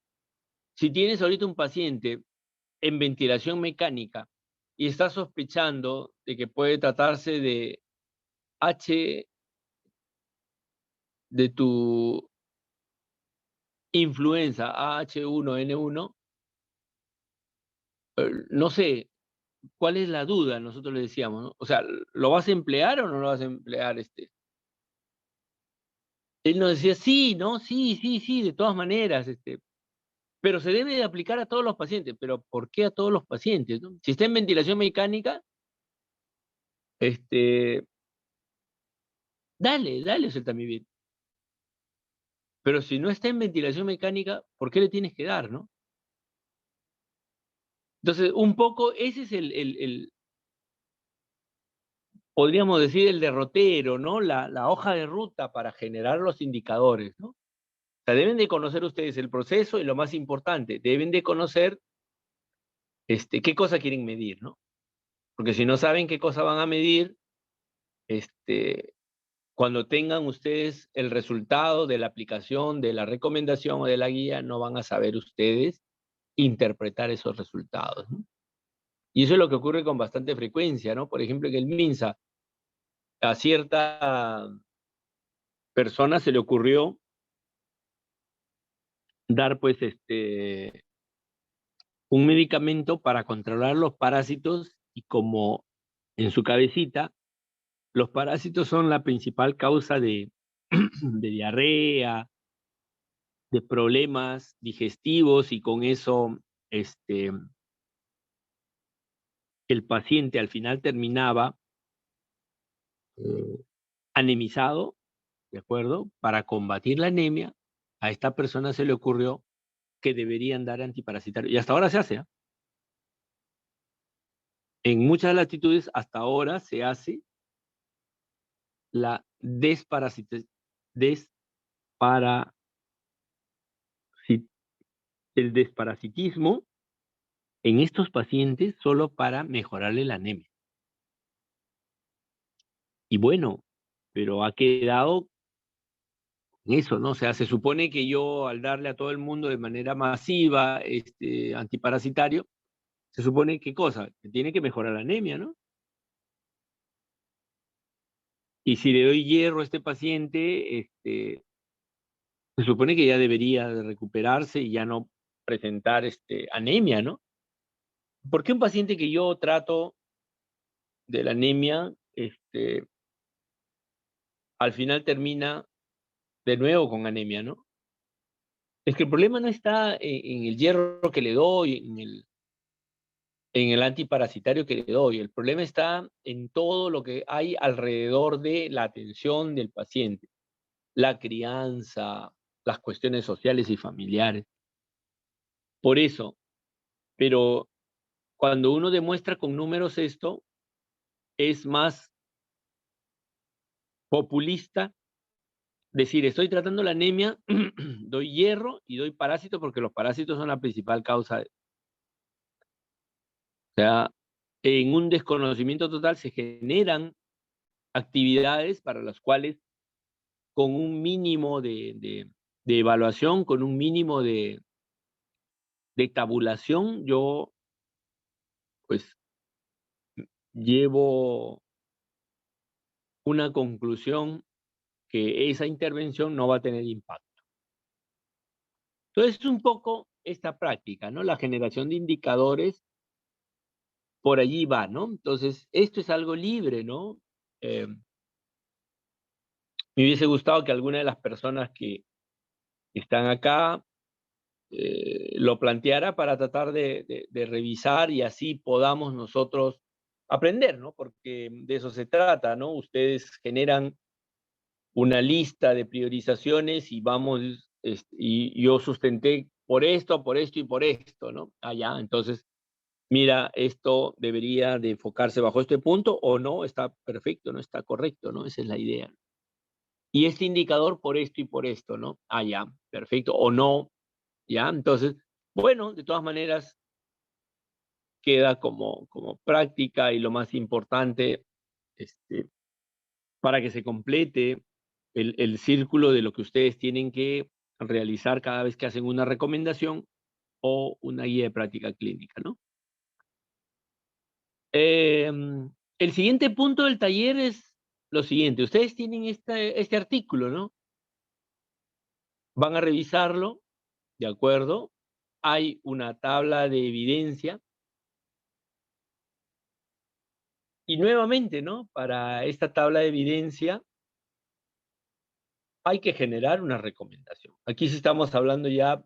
si tienes ahorita un paciente en ventilación mecánica y estás sospechando de que puede tratarse de de tu influenza AH1N1, no sé, ¿cuál es la duda? Nosotros le decíamos, ¿no? O sea, ¿lo vas a emplear o no lo vas a emplear? Él nos decía, sí, ¿no? Sí, de todas maneras, pero se debe de aplicar a todos los pacientes. ¿Pero por qué a todos los pacientes, no? Si está en ventilación mecánica, dale oseltamivir. Pero si no está en ventilación mecánica, ¿por qué le tienes que dar, no? Entonces, un poco ese es podríamos decir, el derrotero, ¿no? La hoja de ruta para generar los indicadores, ¿no? O sea, deben de conocer ustedes el proceso y lo más importante, deben de conocer qué cosa quieren medir, ¿no? Porque si no saben qué cosa van a medir, cuando tengan ustedes el resultado de la aplicación, de la recomendación o de la guía, no van a saber ustedes interpretar esos resultados, ¿no? Y eso es lo que ocurre con bastante frecuencia, ¿no? Por ejemplo, en el MINSA, a cierta persona se le ocurrió dar, pues, un medicamento para controlar los parásitos y como en su cabecita, los parásitos son la principal causa de diarrea, de problemas digestivos y con eso el paciente al final terminaba anemizado, ¿de acuerdo? Para combatir la anemia, a esta persona se le ocurrió que deberían dar antiparasitario. Y hasta ahora se hace, ¿eh? En muchas latitudes hasta ahora se hace la el desparasitismo en estos pacientes solo para mejorarle la anemia. Y bueno, pero ha quedado en eso, ¿no? O sea, se supone que yo al darle a todo el mundo de manera masiva antiparasitario, se supone ¿qué cosa? Que tiene que mejorar la anemia, ¿no? Y si le doy hierro a este paciente, se supone que ya debería de recuperarse y ya no presentar anemia, ¿no? ¿Por qué un paciente que yo trato de la anemia, al final termina de nuevo con anemia, ¿no? Es que el problema no está en el hierro que le doy, en el antiparasitario que le doy. El problema está en todo lo que hay alrededor de la atención del paciente, la crianza, las cuestiones sociales y familiares. Por eso, pero cuando uno demuestra con números esto, es más populista decir, estoy tratando la anemia, doy hierro y doy parásito porque los parásitos son la principal causa. O sea, en un desconocimiento total se generan actividades para las cuales con un mínimo de evaluación, con un mínimo de tabulación, yo pues llevo una conclusión que esa intervención no va a tener impacto. Entonces, es un poco esta práctica, ¿no? La generación de indicadores por allí va, ¿no? Entonces, esto es algo libre, ¿no? Me hubiese gustado que alguna de las personas que están acá lo planteara para tratar de revisar y así podamos nosotros aprender, ¿no? Porque de eso se trata, ¿no? Ustedes generan una lista de priorizaciones y vamos, y yo sustenté por esto y por esto, ¿no? Allá, entonces, mira, esto debería de enfocarse bajo este punto o no, está perfecto, no está correcto, ¿no? Esa es la idea. Y este indicador por esto y por esto, ¿no? Ah, ya, perfecto, o no, ya, entonces, bueno, de todas maneras, queda como práctica y lo más importante, para que se complete el círculo de lo que ustedes tienen que realizar cada vez que hacen una recomendación o una guía de práctica clínica, ¿no? El siguiente punto del taller es lo siguiente. Ustedes tienen este artículo, ¿no? Van a revisarlo, ¿de acuerdo? Hay una tabla de evidencia. Y nuevamente, ¿no? Para esta tabla de evidencia hay que generar una recomendación. Aquí sí estamos hablando ya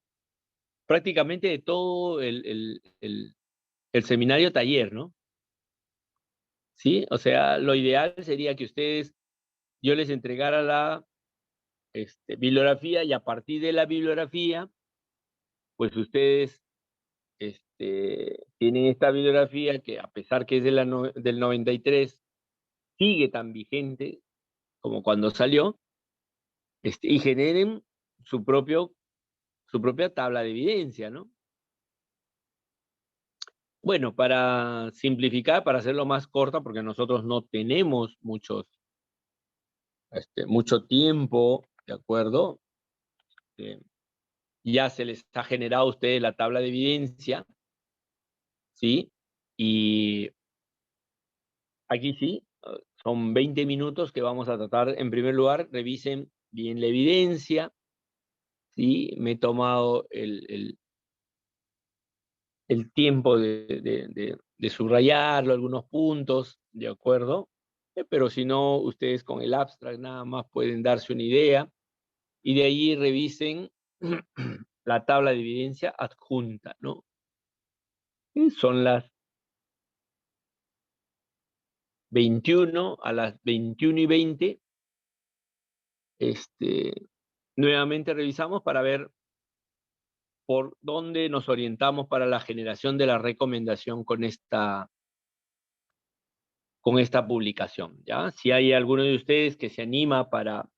prácticamente de todo el seminario taller, ¿no? ¿Sí? O sea, lo ideal sería que yo les entregara la bibliografía y a partir de la bibliografía, pues ustedes tienen esta bibliografía que a pesar que es del 93, sigue tan vigente como cuando salió, y generen su propia tabla de evidencia, ¿no? Bueno, para simplificar, para hacerlo más corta, porque nosotros no tenemos mucho tiempo, ¿de acuerdo? Ya se les ha generado a ustedes la tabla de evidencia, ¿sí? Y aquí sí, son 20 minutos que vamos a tratar. En primer lugar, revisen bien la evidencia, ¿sí? Me he tomado el tiempo de subrayarlo, algunos puntos, ¿de acuerdo? Pero si no, ustedes con el abstract nada más pueden darse una idea y de ahí revisen la tabla de evidencia adjunta, ¿no? Y son las 21, a las 21:20, nuevamente revisamos para ver por dónde nos orientamos para la generación de la recomendación con esta publicación, ¿ya? Si hay alguno de ustedes que se anima para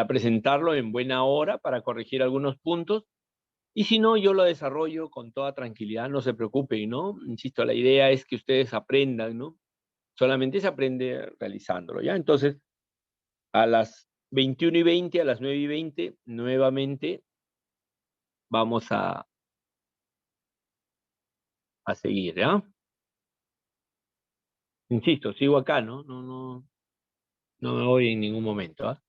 presentarlo en buena hora, para corregir algunos puntos, y si no, yo lo desarrollo con toda tranquilidad, no se preocupen, ¿no? Insisto, la idea es que ustedes aprendan, ¿no? Solamente se aprende realizándolo, ¿ya? Entonces, a las 21:20, a las 9:20, nuevamente vamos a seguir, ¿ya? Insisto, sigo acá, ¿no? No me voy en ningún momento, ¿ah?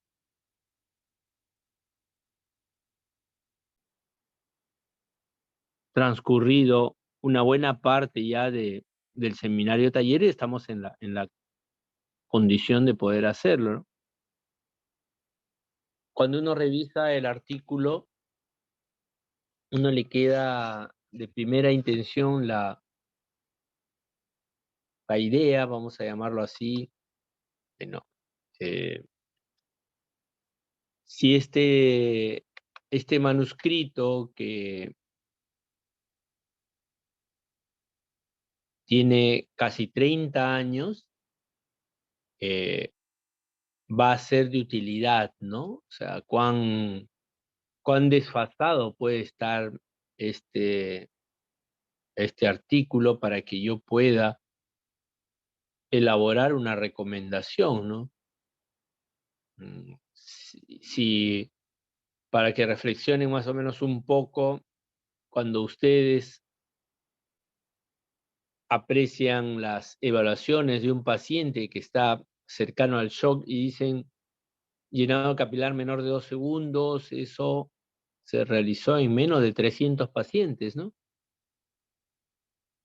Transcurrido una buena parte ya del seminario taller y estamos en la condición de poder hacerlo, ¿no? Cuando uno revisa el artículo, uno le queda de primera intención la idea, vamos a llamarlo así, no. Si este manuscrito que tiene casi 30 años, va a ser de utilidad, ¿no? O sea, cuán desfasado puede estar este artículo para que yo pueda elaborar una recomendación, ¿no? Para que reflexionen más o menos un poco cuando ustedes aprecian las evaluaciones de un paciente que está cercano al shock y dicen llenado capilar menor de 2 segundos, eso se realizó en menos de 300 pacientes, ¿no?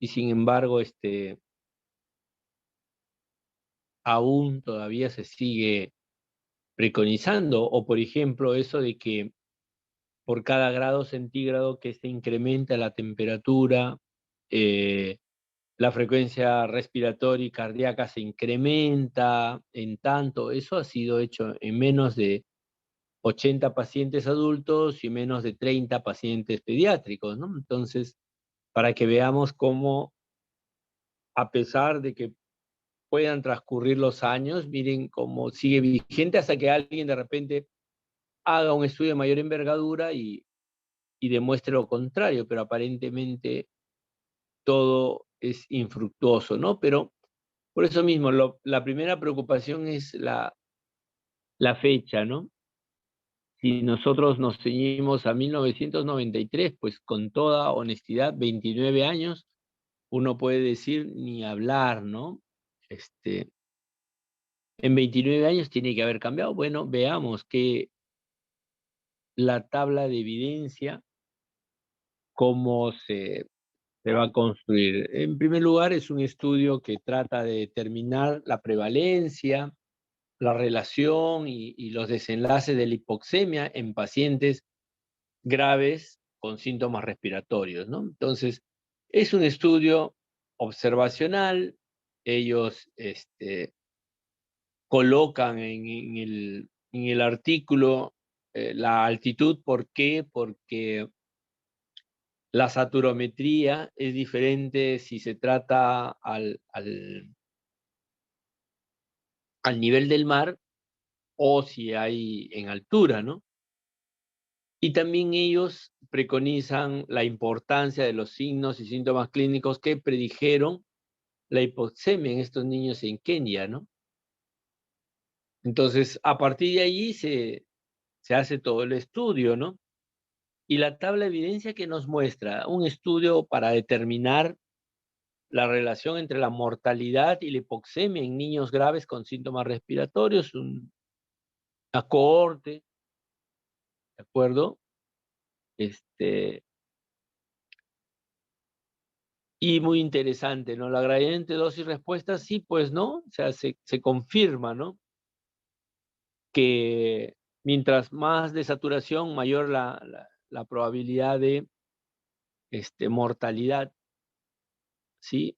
Y sin embargo, aún todavía se sigue preconizando, o por ejemplo, eso de que por cada grado centígrado que se incrementa la temperatura, la frecuencia respiratoria y cardíaca se incrementa en tanto. Eso ha sido hecho en menos de 80 pacientes adultos y menos de 30 pacientes pediátricos, ¿no? Entonces, para que veamos cómo, a pesar de que puedan transcurrir los años, miren cómo sigue vigente hasta que alguien de repente haga un estudio de mayor envergadura y demuestre lo contrario, pero aparentemente todo es infructuoso, ¿no? Pero por eso mismo, la primera preocupación es la fecha, ¿no? Si nosotros nos ceñimos a 1993, pues con toda honestidad, 29 años, uno puede decir ni hablar, ¿no? En 29 años tiene que haber cambiado. Bueno, veamos que la tabla de evidencia, cómo se va a construir. En primer lugar, es un estudio que trata de determinar la prevalencia, la relación y los desenlaces de la hipoxemia en pacientes graves con síntomas respiratorios, ¿no? Entonces, es un estudio observacional. Ellos colocan en el artículo la altitud. ¿Por qué? Porque la saturometría es diferente si se trata al nivel del mar o si hay en altura, ¿no? Y también ellos preconizan la importancia de los signos y síntomas clínicos que predijeron la hipoxemia en estos niños en Kenia, ¿no? Entonces, a partir de allí se hace todo el estudio, ¿no? Y la tabla de evidencia que nos muestra un estudio para determinar la relación entre la mortalidad y la hipoxemia en niños graves con síntomas respiratorios, una cohorte, ¿de acuerdo? Y muy interesante, ¿no? La gradiente dosis-respuesta, sí, pues, ¿no? O sea, se confirma, ¿no? Que mientras más de saturación, mayor la probabilidad de mortalidad, ¿sí?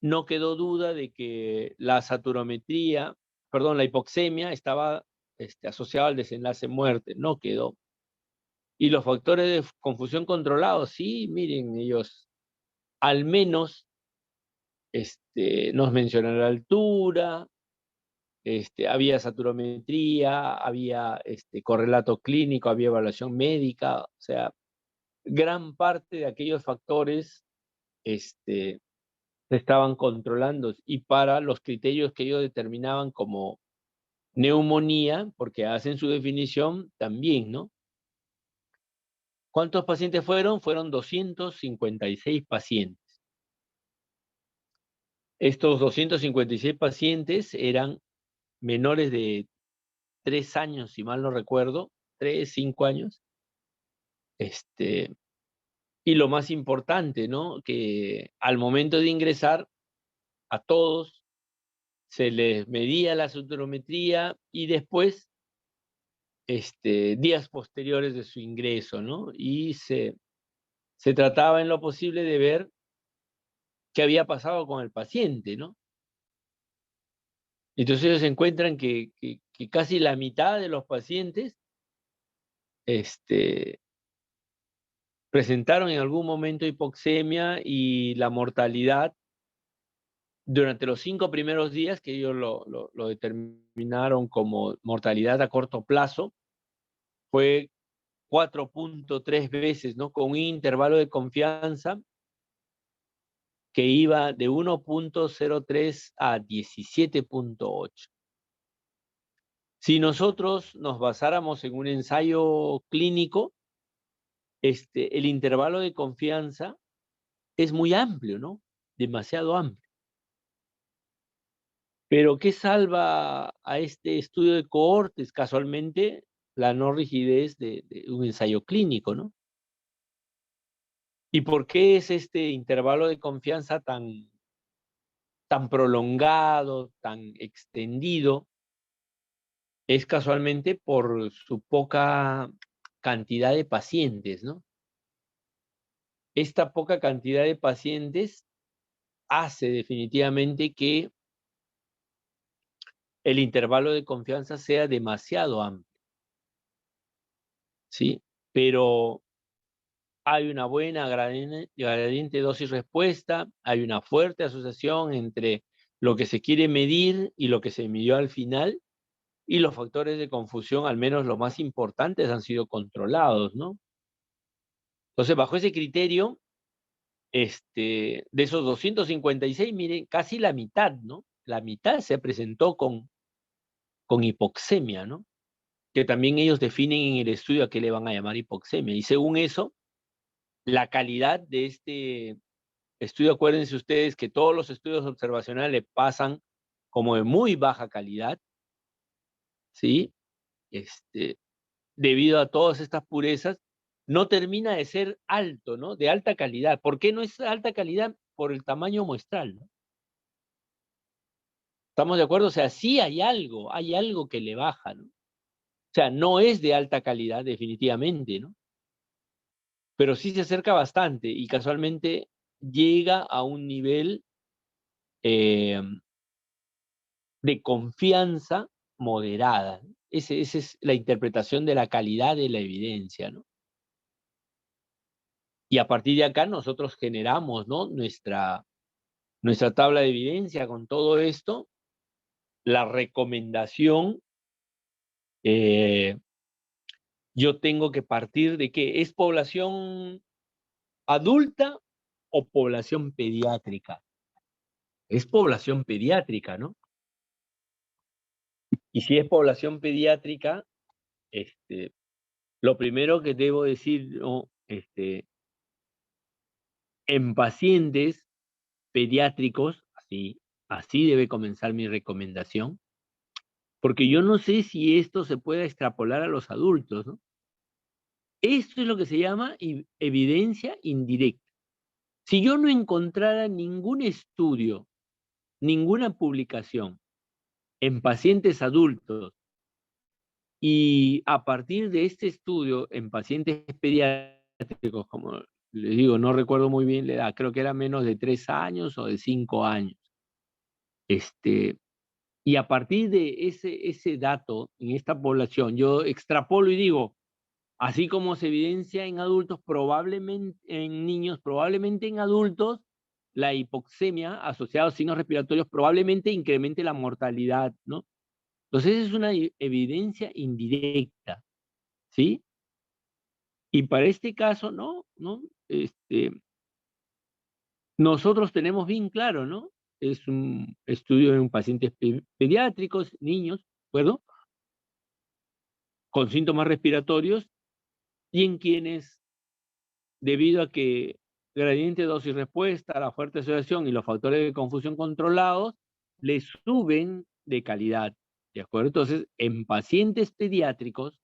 No quedó duda de que la saturometría, perdón, la hipoxemia estaba asociada al desenlace muerte, no quedó. Y los factores de confusión controlados, sí, miren, ellos al menos nos mencionan la altura, había saturometría, había correlato clínico, había evaluación médica, o sea, gran parte de aquellos factores se estaban controlando y para los criterios que ellos determinaban como neumonía, porque hacen su definición también, ¿no? ¿Cuántos pacientes fueron? Fueron 256 pacientes. Estos 256 pacientes eran menores de 3 años, si mal no recuerdo, 3, 5 años. Y lo más importante, ¿no? Que al momento de ingresar, a todos se les medía la saturometría y después, días posteriores de su ingreso, ¿no? Y se trataba en lo posible de ver qué había pasado con el paciente, ¿no? Entonces ellos encuentran que casi la mitad de los pacientes, presentaron en algún momento hipoxemia y la mortalidad durante los 5 primeros días, que ellos lo determinaron como mortalidad a corto plazo, fue 4.3 veces, ¿no? Con un intervalo de confianza que iba de 1.03 a 17.8. Si nosotros nos basáramos en un ensayo clínico, el intervalo de confianza es muy amplio, ¿no? Demasiado amplio. Pero ¿qué salva a este estudio de cohortes? Casualmente, la no rigidez de un ensayo clínico, ¿no? ¿Y por qué es este intervalo de confianza tan prolongado, tan extendido? Es casualmente por su poca cantidad de pacientes, ¿no? Esta poca cantidad de pacientes hace definitivamente que el intervalo de confianza sea demasiado amplio, ¿sí? Pero hay una buena gradiente dosis-respuesta, hay una fuerte asociación entre lo que se quiere medir y lo que se midió al final, y los factores de confusión, al menos los más importantes, han sido controlados, ¿no? Entonces, bajo ese criterio, de esos 256, miren, casi la mitad, ¿no? La mitad se presentó con hipoxemia, ¿no? Que también ellos definen en el estudio a qué le van a llamar hipoxemia. Y según eso, la calidad de este estudio, acuérdense ustedes que todos los estudios observacionales pasan como de muy baja calidad, ¿sí? Debido a todas estas purezas, no termina de ser alto, ¿no? De alta calidad. ¿Por qué no es alta calidad? Por el tamaño muestral, ¿no? ¿Estamos de acuerdo? O sea, sí hay algo que le baja, ¿no? O sea, no es de alta calidad definitivamente, ¿no? Pero sí se acerca bastante y casualmente llega a un nivel eh, de confianza moderada. Esa es la interpretación de la calidad de la evidencia, ¿no? Y a partir de acá nosotros generamos, ¿no? nuestra tabla de evidencia con todo esto, la recomendación, yo tengo que partir de que es población adulta o población pediátrica. Es población pediátrica, ¿no? Y si es población pediátrica, lo primero que debo decir, ¿no? En pacientes pediátricos, así debe comenzar mi recomendación, porque yo no sé si esto se puede extrapolar a los adultos, ¿no? Esto es lo que se llama evidencia indirecta. Si yo no encontrara ningún estudio, ninguna publicación en pacientes adultos y a partir de este estudio en pacientes pediátricos, como les digo, no recuerdo muy bien la edad, creo que era menos de 3 años o de 5 años. Y a partir de ese dato en esta población, yo extrapolo y digo, así como se evidencia en adultos, probablemente en niños, probablemente en adultos, la hipoxemia asociada a signos respiratorios probablemente incremente la mortalidad, ¿no? Entonces es una evidencia indirecta, ¿sí? Y para este caso, ¿no? Nosotros tenemos bien claro, ¿no? Es un estudio en pacientes pediátricos, niños, ¿de acuerdo? Con síntomas respiratorios y en quienes, debido a que gradiente dosis-respuesta, la fuerte asociación y los factores de confusión controlados, les suben de calidad, ¿de acuerdo? Entonces, en pacientes pediátricos,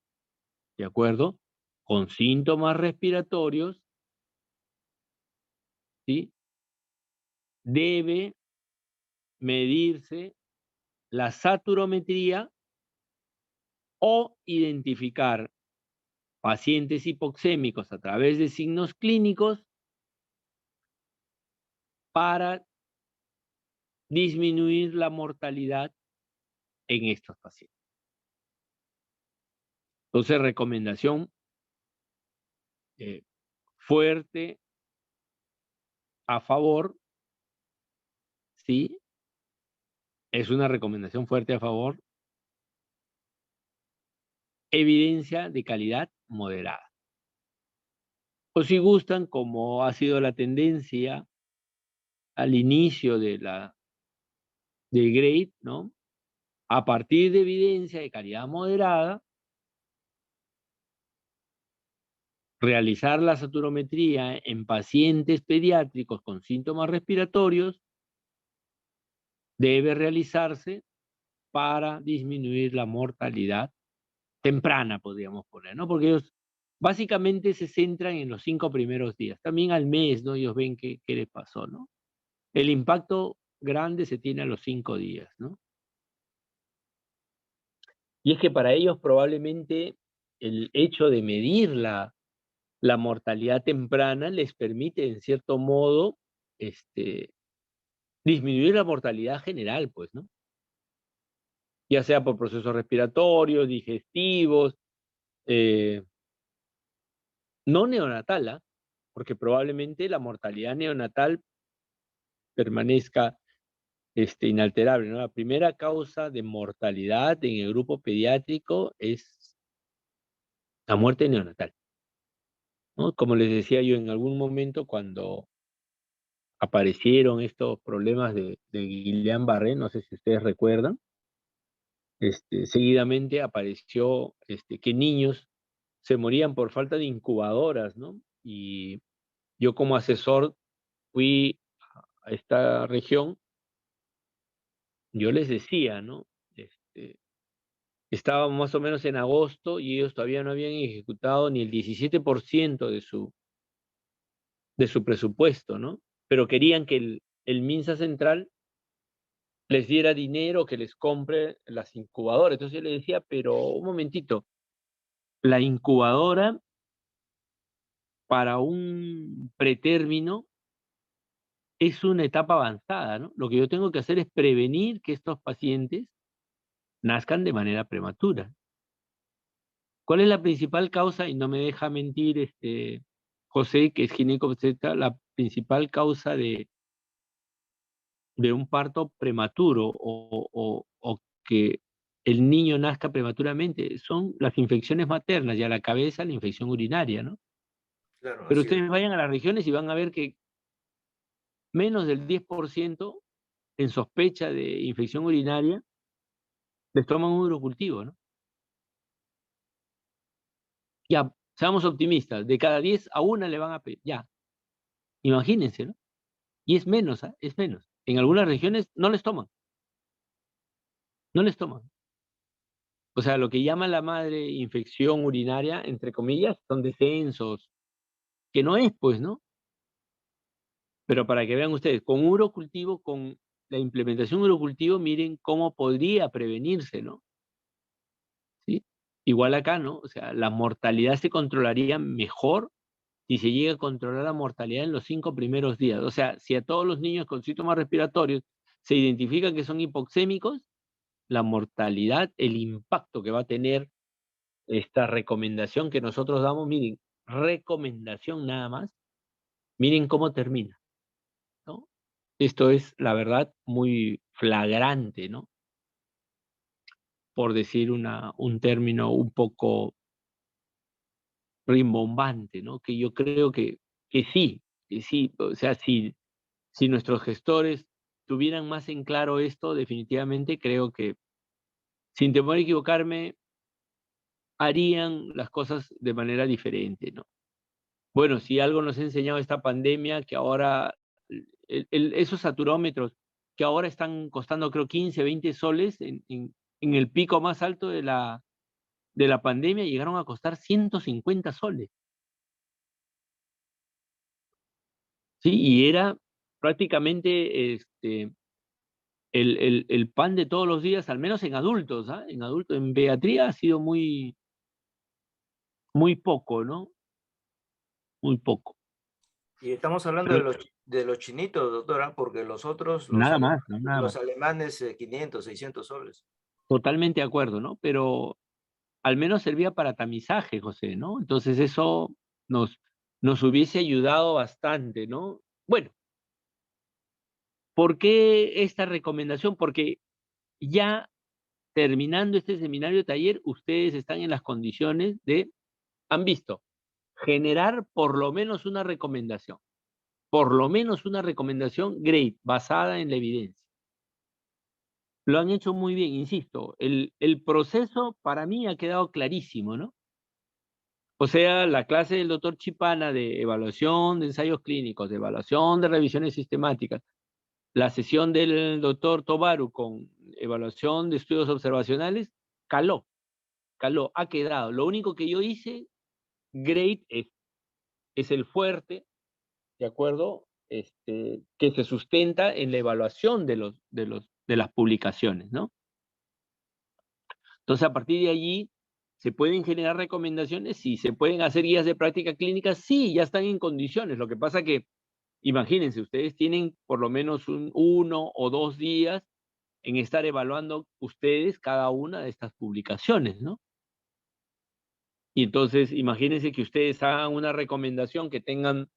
¿de acuerdo? Con síntomas respiratorios, ¿sí? Debe medirse la saturometría o identificar pacientes hipoxémicos a través de signos clínicos para disminuir la mortalidad en estos pacientes. Entonces, recomendación fuerte a favor, ¿sí? Es una recomendación fuerte a favor. Evidencia de calidad moderada. O si gustan, como ha sido la tendencia al inicio de GRADE, ¿no? A partir de evidencia de calidad moderada, realizar la saturometría en pacientes pediátricos con síntomas respiratorios debe realizarse para disminuir la mortalidad temprana, podríamos poner, ¿no? Porque ellos básicamente se centran en los 5 primeros días. También al mes, ¿no? Ellos ven qué les pasó, ¿no? El impacto grande se tiene a los 5 días, ¿no? Y es que para ellos probablemente el hecho de medir la mortalidad temprana les permite, en cierto modo, disminuir la mortalidad general, pues, ¿no? Ya sea por procesos respiratorios, digestivos, no neonatal, ¿ah? Porque probablemente la mortalidad neonatal permanezca inalterable, ¿no? La primera causa de mortalidad en el grupo pediátrico es la muerte neonatal, ¿no? Como les decía yo en algún momento cuando aparecieron estos problemas de Guillain-Barré, no sé si ustedes recuerdan, seguidamente apareció que niños se morían por falta de incubadoras, ¿no? Y yo como asesor fui a esta región, yo les decía, ¿no? Estábamos más o menos en agosto y ellos todavía no habían ejecutado ni el 17% de su presupuesto, ¿no? Pero querían que el MINSA Central les diera dinero, que les compre las incubadoras. Entonces yo le decía, pero un momentito, la incubadora para un pretérmino es una etapa avanzada, ¿no? Lo que yo tengo que hacer es prevenir que estos pacientes nazcan de manera prematura. ¿Cuál es la principal causa? Y no me deja mentir José, que es ginecobstetra, la principal causa de un parto prematuro o que el niño nazca prematuramente son las infecciones maternas y a la cabeza la infección urinaria, ¿no? Claro, Pero así es. ustedes vayan a las regiones y van a ver que menos del 10% en sospecha de infección urinaria les toman un urocultivo, ¿no? Ya, seamos optimistas, de cada 10 a una le van a pedir, ya, imagínense, ¿no? Y es menos, ¿ah? Es menos. En algunas regiones no les toman, no les toman. O sea, lo que llama la madre infección urinaria, entre comillas, son descensos, que no es, pues, ¿no? Pero para que vean ustedes, con urocultivo, con la implementación urocultivo, miren cómo podría prevenirse, ¿no? ¿Sí? Igual acá, ¿no? O sea, la mortalidad se controlaría mejor si se llega a controlar la mortalidad en los 5 primeros días. O sea, si a todos los niños con síntomas respiratorios se identifica que son hipoxémicos, la mortalidad, el impacto que va a tener esta recomendación que nosotros damos, miren, recomendación nada más, miren cómo termina, ¿no? Esto es, la verdad, muy flagrante, ¿no? Por decir un término un poco rimbombante, ¿no? Que yo creo que sí, o sea, si nuestros gestores tuvieran más en claro esto, definitivamente creo que, sin temor a equivocarme, harían las cosas de manera diferente, ¿no? Bueno, si algo nos ha enseñado esta pandemia, que ahora esos saturómetros que ahora están costando creo 15, 20 soles en el pico más alto de la pandemia llegaron a costar 150 soles. Sí, y era prácticamente el pan de todos los días, al menos en adultos, ¿ah? En adultos, en pediatría ha sido muy, muy poco, ¿no? Muy poco. Y estamos hablando Pero de los chinitos, doctora, porque los otros, nada más, ¿no? Nada más. los alemanes, 500, 600 soles. Totalmente de acuerdo, ¿no? Pero al menos servía para tamizaje, José, ¿no? Entonces eso nos, nos hubiese ayudado bastante, ¿no? Bueno, ¿por qué esta recomendación? Porque ya terminando este seminario taller, ustedes están en las condiciones de, han visto, generar por lo menos una recomendación great, basada en la evidencia. Lo han hecho muy bien, insisto, el proceso para mí ha quedado clarísimo, ¿no? O sea, la clase del doctor Chipana de evaluación de ensayos clínicos, de evaluación de revisiones sistemáticas, la sesión del doctor Tobaru con evaluación de estudios observacionales, caló, ha quedado. Lo único que yo hice, great, es el fuerte, ¿de acuerdo? Que se sustenta en la evaluación de las publicaciones, ¿no? Entonces, a partir de allí, ¿se pueden generar recomendaciones? Sí. ¿Se pueden hacer guías de práctica clínica? Sí, ya están en condiciones. Lo que pasa que Imagínense, ustedes tienen por lo menos 1 o 2 días en estar evaluando ustedes cada una de estas publicaciones, ¿no? Y entonces, imagínense que ustedes hagan una recomendación, que tengan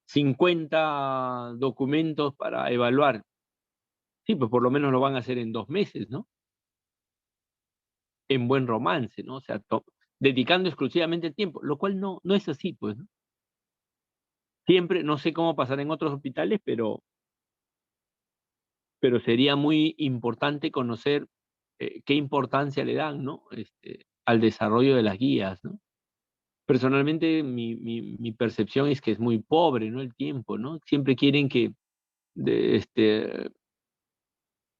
50 documentos para evaluar. Sí, pues por lo menos lo van a hacer en 2 meses, ¿no? En buen romance, ¿no? O sea, dedicando exclusivamente el tiempo, lo cual no es así, pues, ¿no? Siempre, no sé cómo pasará en otros hospitales, pero sería muy importante conocer qué importancia le dan, ¿no? Al desarrollo de las guías, ¿no? Personalmente, mi percepción es que es muy pobre, ¿no? El tiempo, ¿no? Siempre quieren que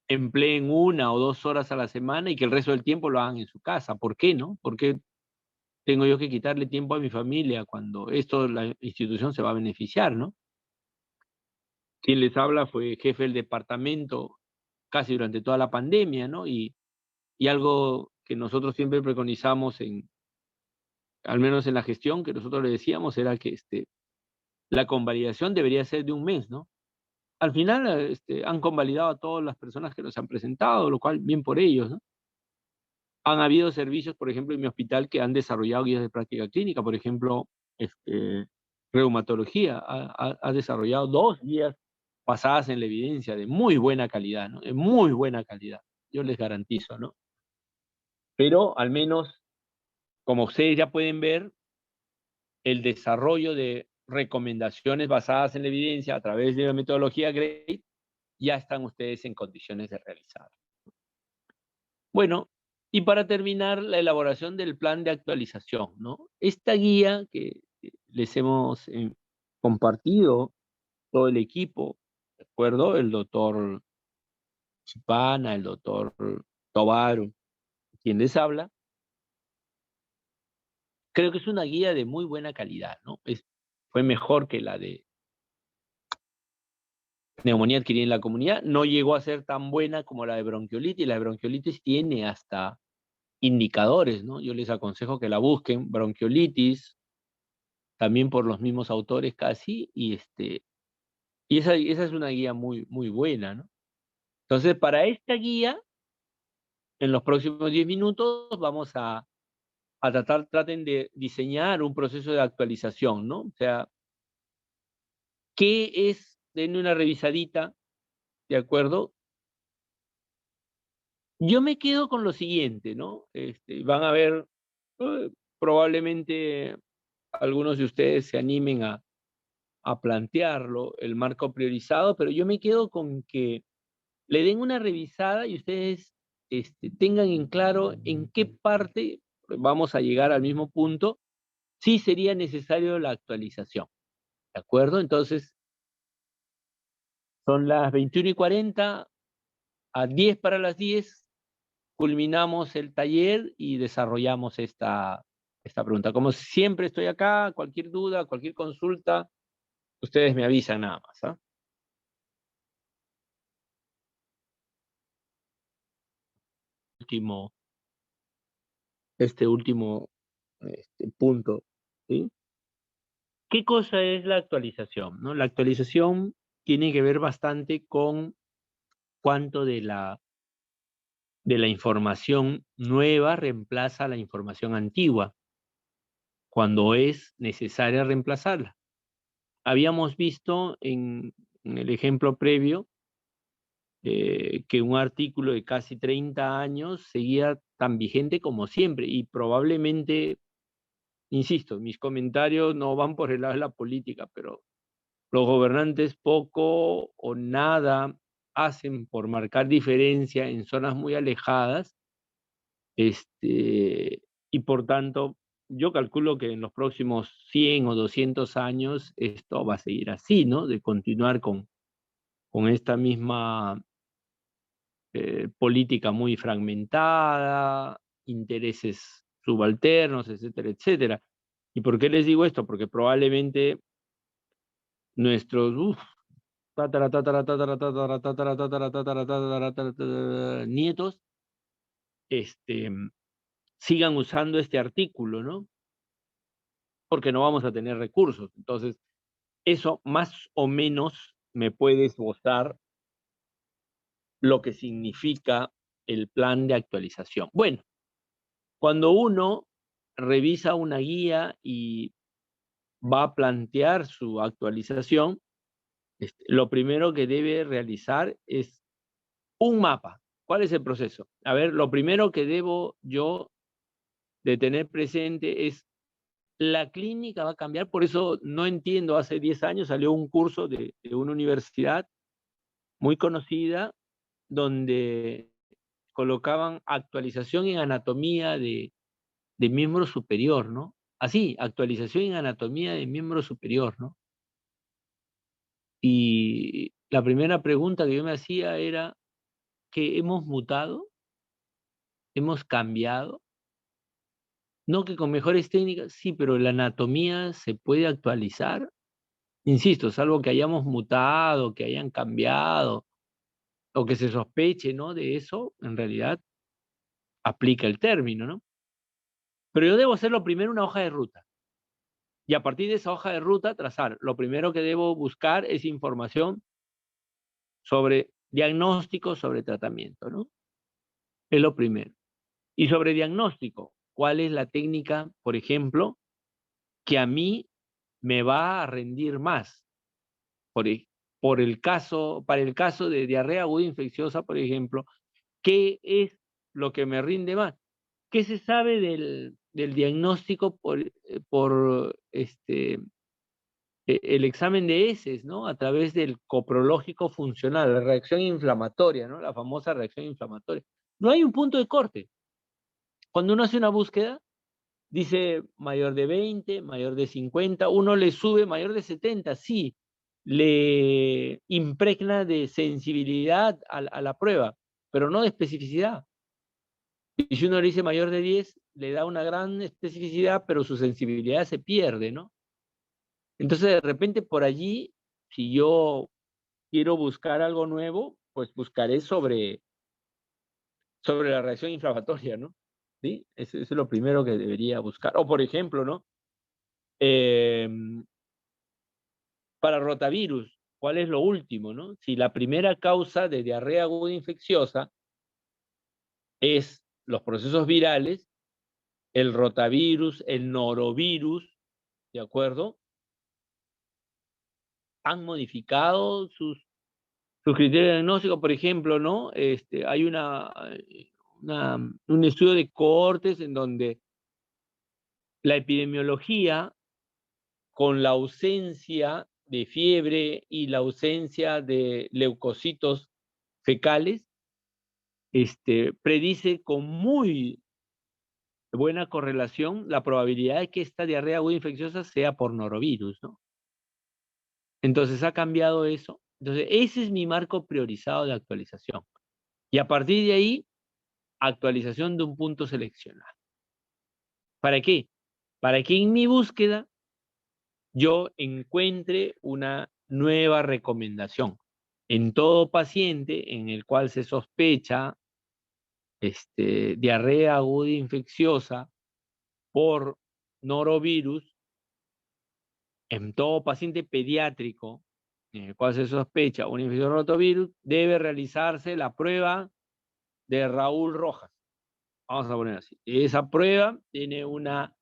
empleen 1 o 2 horas a la semana y que el resto del tiempo lo hagan en su casa. ¿Por qué, no? ¿Por qué tengo yo que quitarle tiempo a mi familia cuando esto la institución se va a beneficiar, ¿no? Quien les habla fue jefe del departamento casi durante toda la pandemia, ¿no? Y algo que nosotros siempre preconizamos al menos en la gestión, que nosotros le decíamos, era que la convalidación debería ser de 1 mes, ¿no? Al final, han convalidado a todas las personas que nos han presentado, lo cual bien por ellos, ¿no? Han habido servicios, por ejemplo, en mi hospital, que han desarrollado guías de práctica clínica. Por ejemplo, reumatología ha desarrollado 2 guías basadas en la evidencia de muy buena calidad, ¿no? De muy buena calidad, yo les garantizo, ¿no? Pero al menos, como ustedes ya pueden ver, el desarrollo de recomendaciones basadas en la evidencia a través de la metodología GRADE, ya están ustedes en condiciones de realizar. Bueno, y para terminar, la elaboración del plan de actualización, ¿no? Esta guía que les hemos compartido todo el equipo, ¿de acuerdo? El doctor Chipana, el doctor Tobar, quien les habla, creo que es una guía de muy buena calidad, ¿no? Fue mejor que la de neumonía adquirida en la comunidad, no llegó a ser tan buena como la de bronquiolitis. La de bronquiolitis tiene hasta indicadores, ¿no? Yo les aconsejo que la busquen, bronquiolitis, también por los mismos autores casi, y esa es una guía muy, muy buena, ¿no? Entonces, para esta guía, en los próximos 10 minutos vamos a traten de diseñar un proceso de actualización, ¿no? O sea, ¿qué es? Denle una revisadita, ¿de acuerdo? Yo me quedo con lo siguiente, ¿no? Van a ver, probablemente algunos de ustedes se animen a plantearlo, el marco priorizado, pero yo me quedo con que le den una revisada y ustedes tengan en claro en qué parte vamos a llegar al mismo punto, sí sería necesario la actualización, ¿de acuerdo? Entonces, son las 21:40, a 10 para las 10, culminamos el taller y desarrollamos esta pregunta. Como siempre estoy acá, cualquier duda, cualquier consulta, ustedes me avisan nada más, ¿ah? Este último punto, ¿sí? ¿Qué cosa es la actualización, no? La actualización tiene que ver bastante con cuánto de la información nueva reemplaza la información antigua, cuando es necesaria reemplazarla. Habíamos visto en el ejemplo previo que un artículo de casi 30 años seguía tan vigente como siempre, y probablemente, insisto, mis comentarios no van por el lado de la política, pero los gobernantes poco o nada hacen por marcar diferencia en zonas muy alejadas, y por tanto, yo calculo que en los próximos 100 o 200 años esto va a seguir así, ¿no? De continuar con esta misma política muy fragmentada, intereses subalternos, etcétera, etcétera. ¿Y por qué les digo esto? Porque probablemente nuestros nietos sigan usando este artículo, ¿no? Porque no vamos a tener recursos. Entonces, eso más o menos me puede esbozar lo que significa el plan de actualización. Bueno, cuando uno revisa una guía y va a plantear su actualización, lo primero que debe realizar es un mapa. ¿Cuál es el proceso? A ver, lo primero que debo yo de tener presente es la clínica va a cambiar, por eso no entiendo, hace 10 años salió un curso de una universidad muy conocida donde colocaban actualización en anatomía de miembro superior, ¿no? Así, actualización en anatomía de miembro superior, ¿no? Y la primera pregunta que yo me hacía era, ¿que hemos mutado? ¿Hemos cambiado? No que con mejores técnicas, sí, pero la anatomía se puede actualizar. Insisto, salvo que hayamos mutado, que hayan cambiado, o que se sospeche, ¿no? De eso, en realidad aplica el término, ¿no? Pero yo debo hacerlo primero una hoja de ruta. Y a partir de esa hoja de ruta, trazar. Lo primero que debo buscar es información sobre diagnóstico, sobre tratamiento, ¿no? Es lo primero. Y sobre diagnóstico, ¿cuál es la técnica, por ejemplo, que a mí me va a rendir más? Por, e- para el caso de diarrea aguda infecciosa, por ejemplo, ¿qué es lo que me rinde más? ¿Qué se sabe del diagnóstico por el examen de heces, ¿no? A través del coprológico funcional, la reacción inflamatoria, ¿no? La famosa reacción inflamatoria. No hay un punto de corte. Cuando uno hace una búsqueda, dice mayor de 20, mayor de 50, uno le sube mayor de 70, sí, le impregna de sensibilidad a la prueba, pero no de especificidad. Y si uno le dice mayor de 10, le da una gran especificidad, pero su sensibilidad se pierde, ¿no? Entonces, de repente, por allí, si yo quiero buscar algo nuevo, pues buscaré sobre la reacción inflamatoria, ¿no? ¿Sí? Eso es lo primero que debería buscar. O, por ejemplo, ¿no? Para rotavirus, ¿cuál es lo último, no? Si la primera causa de diarrea aguda infecciosa es los procesos virales, el rotavirus, el norovirus, ¿de acuerdo? Han modificado sus criterios diagnósticos, por ejemplo, ¿no? Hay un estudio de cohortes en donde la epidemiología, con la ausencia de fiebre y la ausencia de leucocitos fecales, predice con muy buena correlación la probabilidad de que esta diarrea aguda infecciosa sea por norovirus, ¿no? Entonces ha cambiado eso. Entonces, ese es mi marco priorizado de actualización. Y a partir de ahí, actualización de un punto seleccionado. ¿Para qué? Para que en mi búsqueda yo encuentre una nueva recomendación. En todo paciente en el cual se sospecha diarrea aguda infecciosa por norovirus, en todo paciente pediátrico en el cual se sospecha una infección de rotavirus, debe realizarse la prueba de Raúl Rojas. Vamos a poner así. Esa prueba tiene una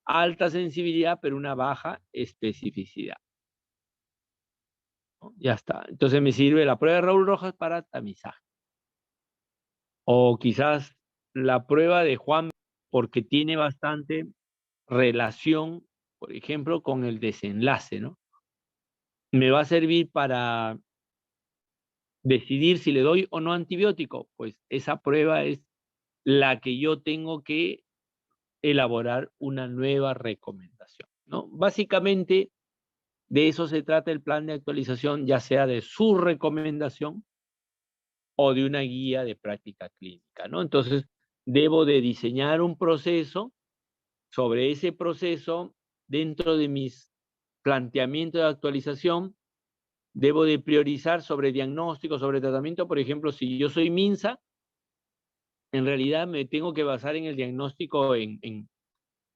alta sensibilidad, pero una baja especificidad, ¿no? Ya está. Entonces me sirve la prueba de Raúl Rojas para tamizaje. O quizás la prueba de Juan, porque tiene bastante relación, por ejemplo, con el desenlace, ¿no? Me va a servir para decidir si le doy o no antibiótico. Pues esa prueba es la que yo tengo que elaborar una nueva recomendación, ¿no? Básicamente, de eso se trata el plan de actualización, ya sea de su recomendación o de una guía de práctica clínica, ¿no? Entonces, debo de diseñar un proceso. Sobre ese proceso, dentro de mis planteamientos de actualización, debo de priorizar sobre diagnóstico, sobre tratamiento. Por ejemplo, si yo soy MINSA, en realidad me tengo que basar en el diagnóstico en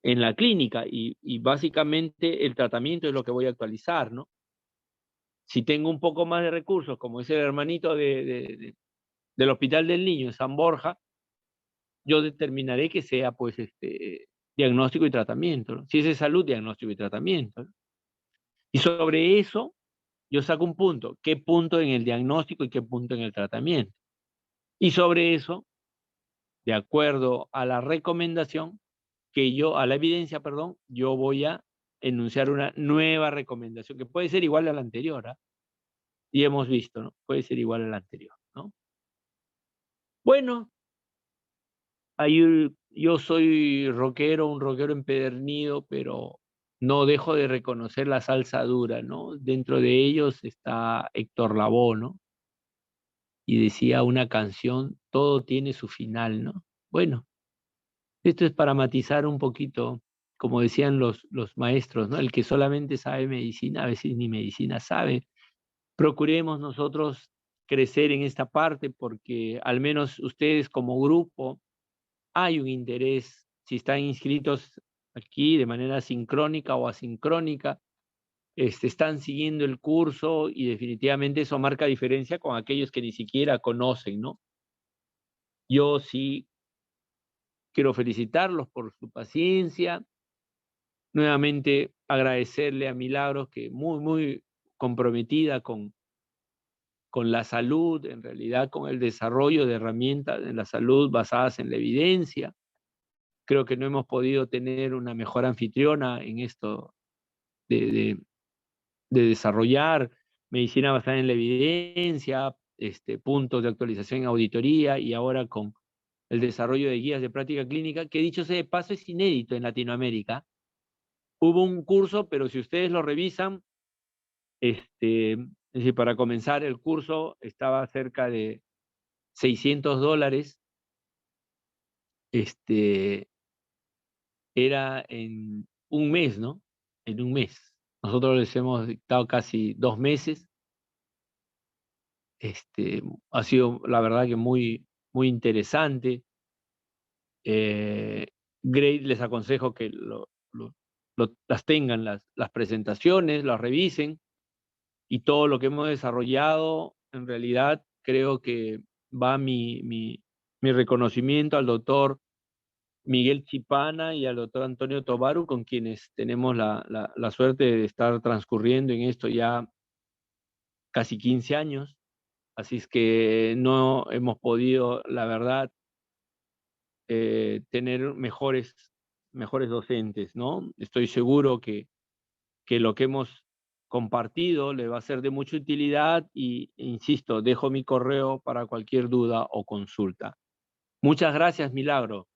la clínica y básicamente el tratamiento es lo que voy a actualizar, ¿no? Si tengo un poco más de recursos, como es el hermanito del Hospital del Niño en San Borja, yo determinaré que sea pues diagnóstico y tratamiento, ¿no? Si es de salud, diagnóstico y tratamiento, ¿no? Y sobre eso yo saco un punto, qué punto en el diagnóstico y qué punto en el tratamiento. Y sobre eso, de acuerdo a la recomendación, a la evidencia, perdón, yo voy a enunciar una nueva recomendación, que puede ser igual a la anterior, ¿ah? Y hemos visto, ¿no? Puede ser igual a la anterior, ¿no? Bueno, ahí yo soy rockero, un rockero empedernido, pero no dejo de reconocer la salsa dura, ¿no? Dentro de ellos está Héctor Lavoe, ¿no? Y decía una canción, todo tiene su final, ¿no? Bueno, esto es para matizar un poquito, como decían los maestros, ¿no? El que solamente sabe medicina, a veces ni medicina sabe. Procuremos nosotros crecer en esta parte porque al menos ustedes como grupo hay un interés, si están inscritos aquí de manera sincrónica o asincrónica, están siguiendo el curso y definitivamente eso marca diferencia con aquellos que ni siquiera conocen, ¿no? Yo sí quiero felicitarlos por su paciencia, nuevamente agradecerle a Milagros que muy comprometida con la salud, en realidad con el desarrollo de herramientas en la salud basadas en la evidencia. Creo que no hemos podido tener una mejor anfitriona en esto de desarrollar medicina basada en la evidencia, puntos de actualización en auditoría y ahora con el desarrollo de guías de práctica clínica, que dicho sea de paso es inédito en Latinoamérica. Hubo un curso, pero si ustedes lo revisan, es decir, para comenzar el curso estaba cerca de $600, era en un mes, ¿no? En un mes. Nosotros les hemos dictado casi 2 meses. Ha sido, la verdad, que muy interesante. Great, les aconsejo que las tengan las presentaciones, las revisen, y todo lo que hemos desarrollado, en realidad, creo que va mi reconocimiento al doctor Miguel Chipana y al doctor Antonio Tobaru, con quienes tenemos la suerte de estar transcurriendo en esto ya casi 15 años. Así es que no hemos podido, la verdad, tener mejores docentes, ¿no? Estoy seguro que lo que hemos compartido le va a ser de mucha utilidad y, insisto, dejo mi correo para cualquier duda o consulta. Muchas gracias, Milagro.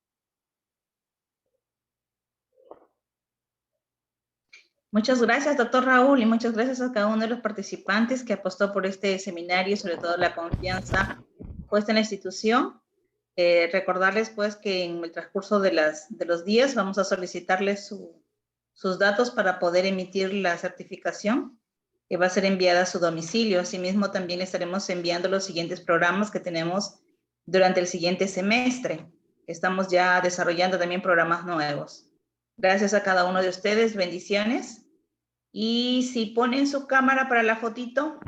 Muchas gracias, doctor Raúl, y muchas gracias a cada uno de los participantes que apostó por este seminario y sobre todo la confianza puesta en la institución. Recordarles pues que en el transcurso de los días vamos a solicitarles sus datos para poder emitir la certificación que va a ser enviada a su domicilio. Asimismo, también le estaremos enviando los siguientes programas que tenemos durante el siguiente semestre. Estamos ya desarrollando también programas nuevos. Gracias a cada uno de ustedes, bendiciones. Y si ponen su cámara para la fotito,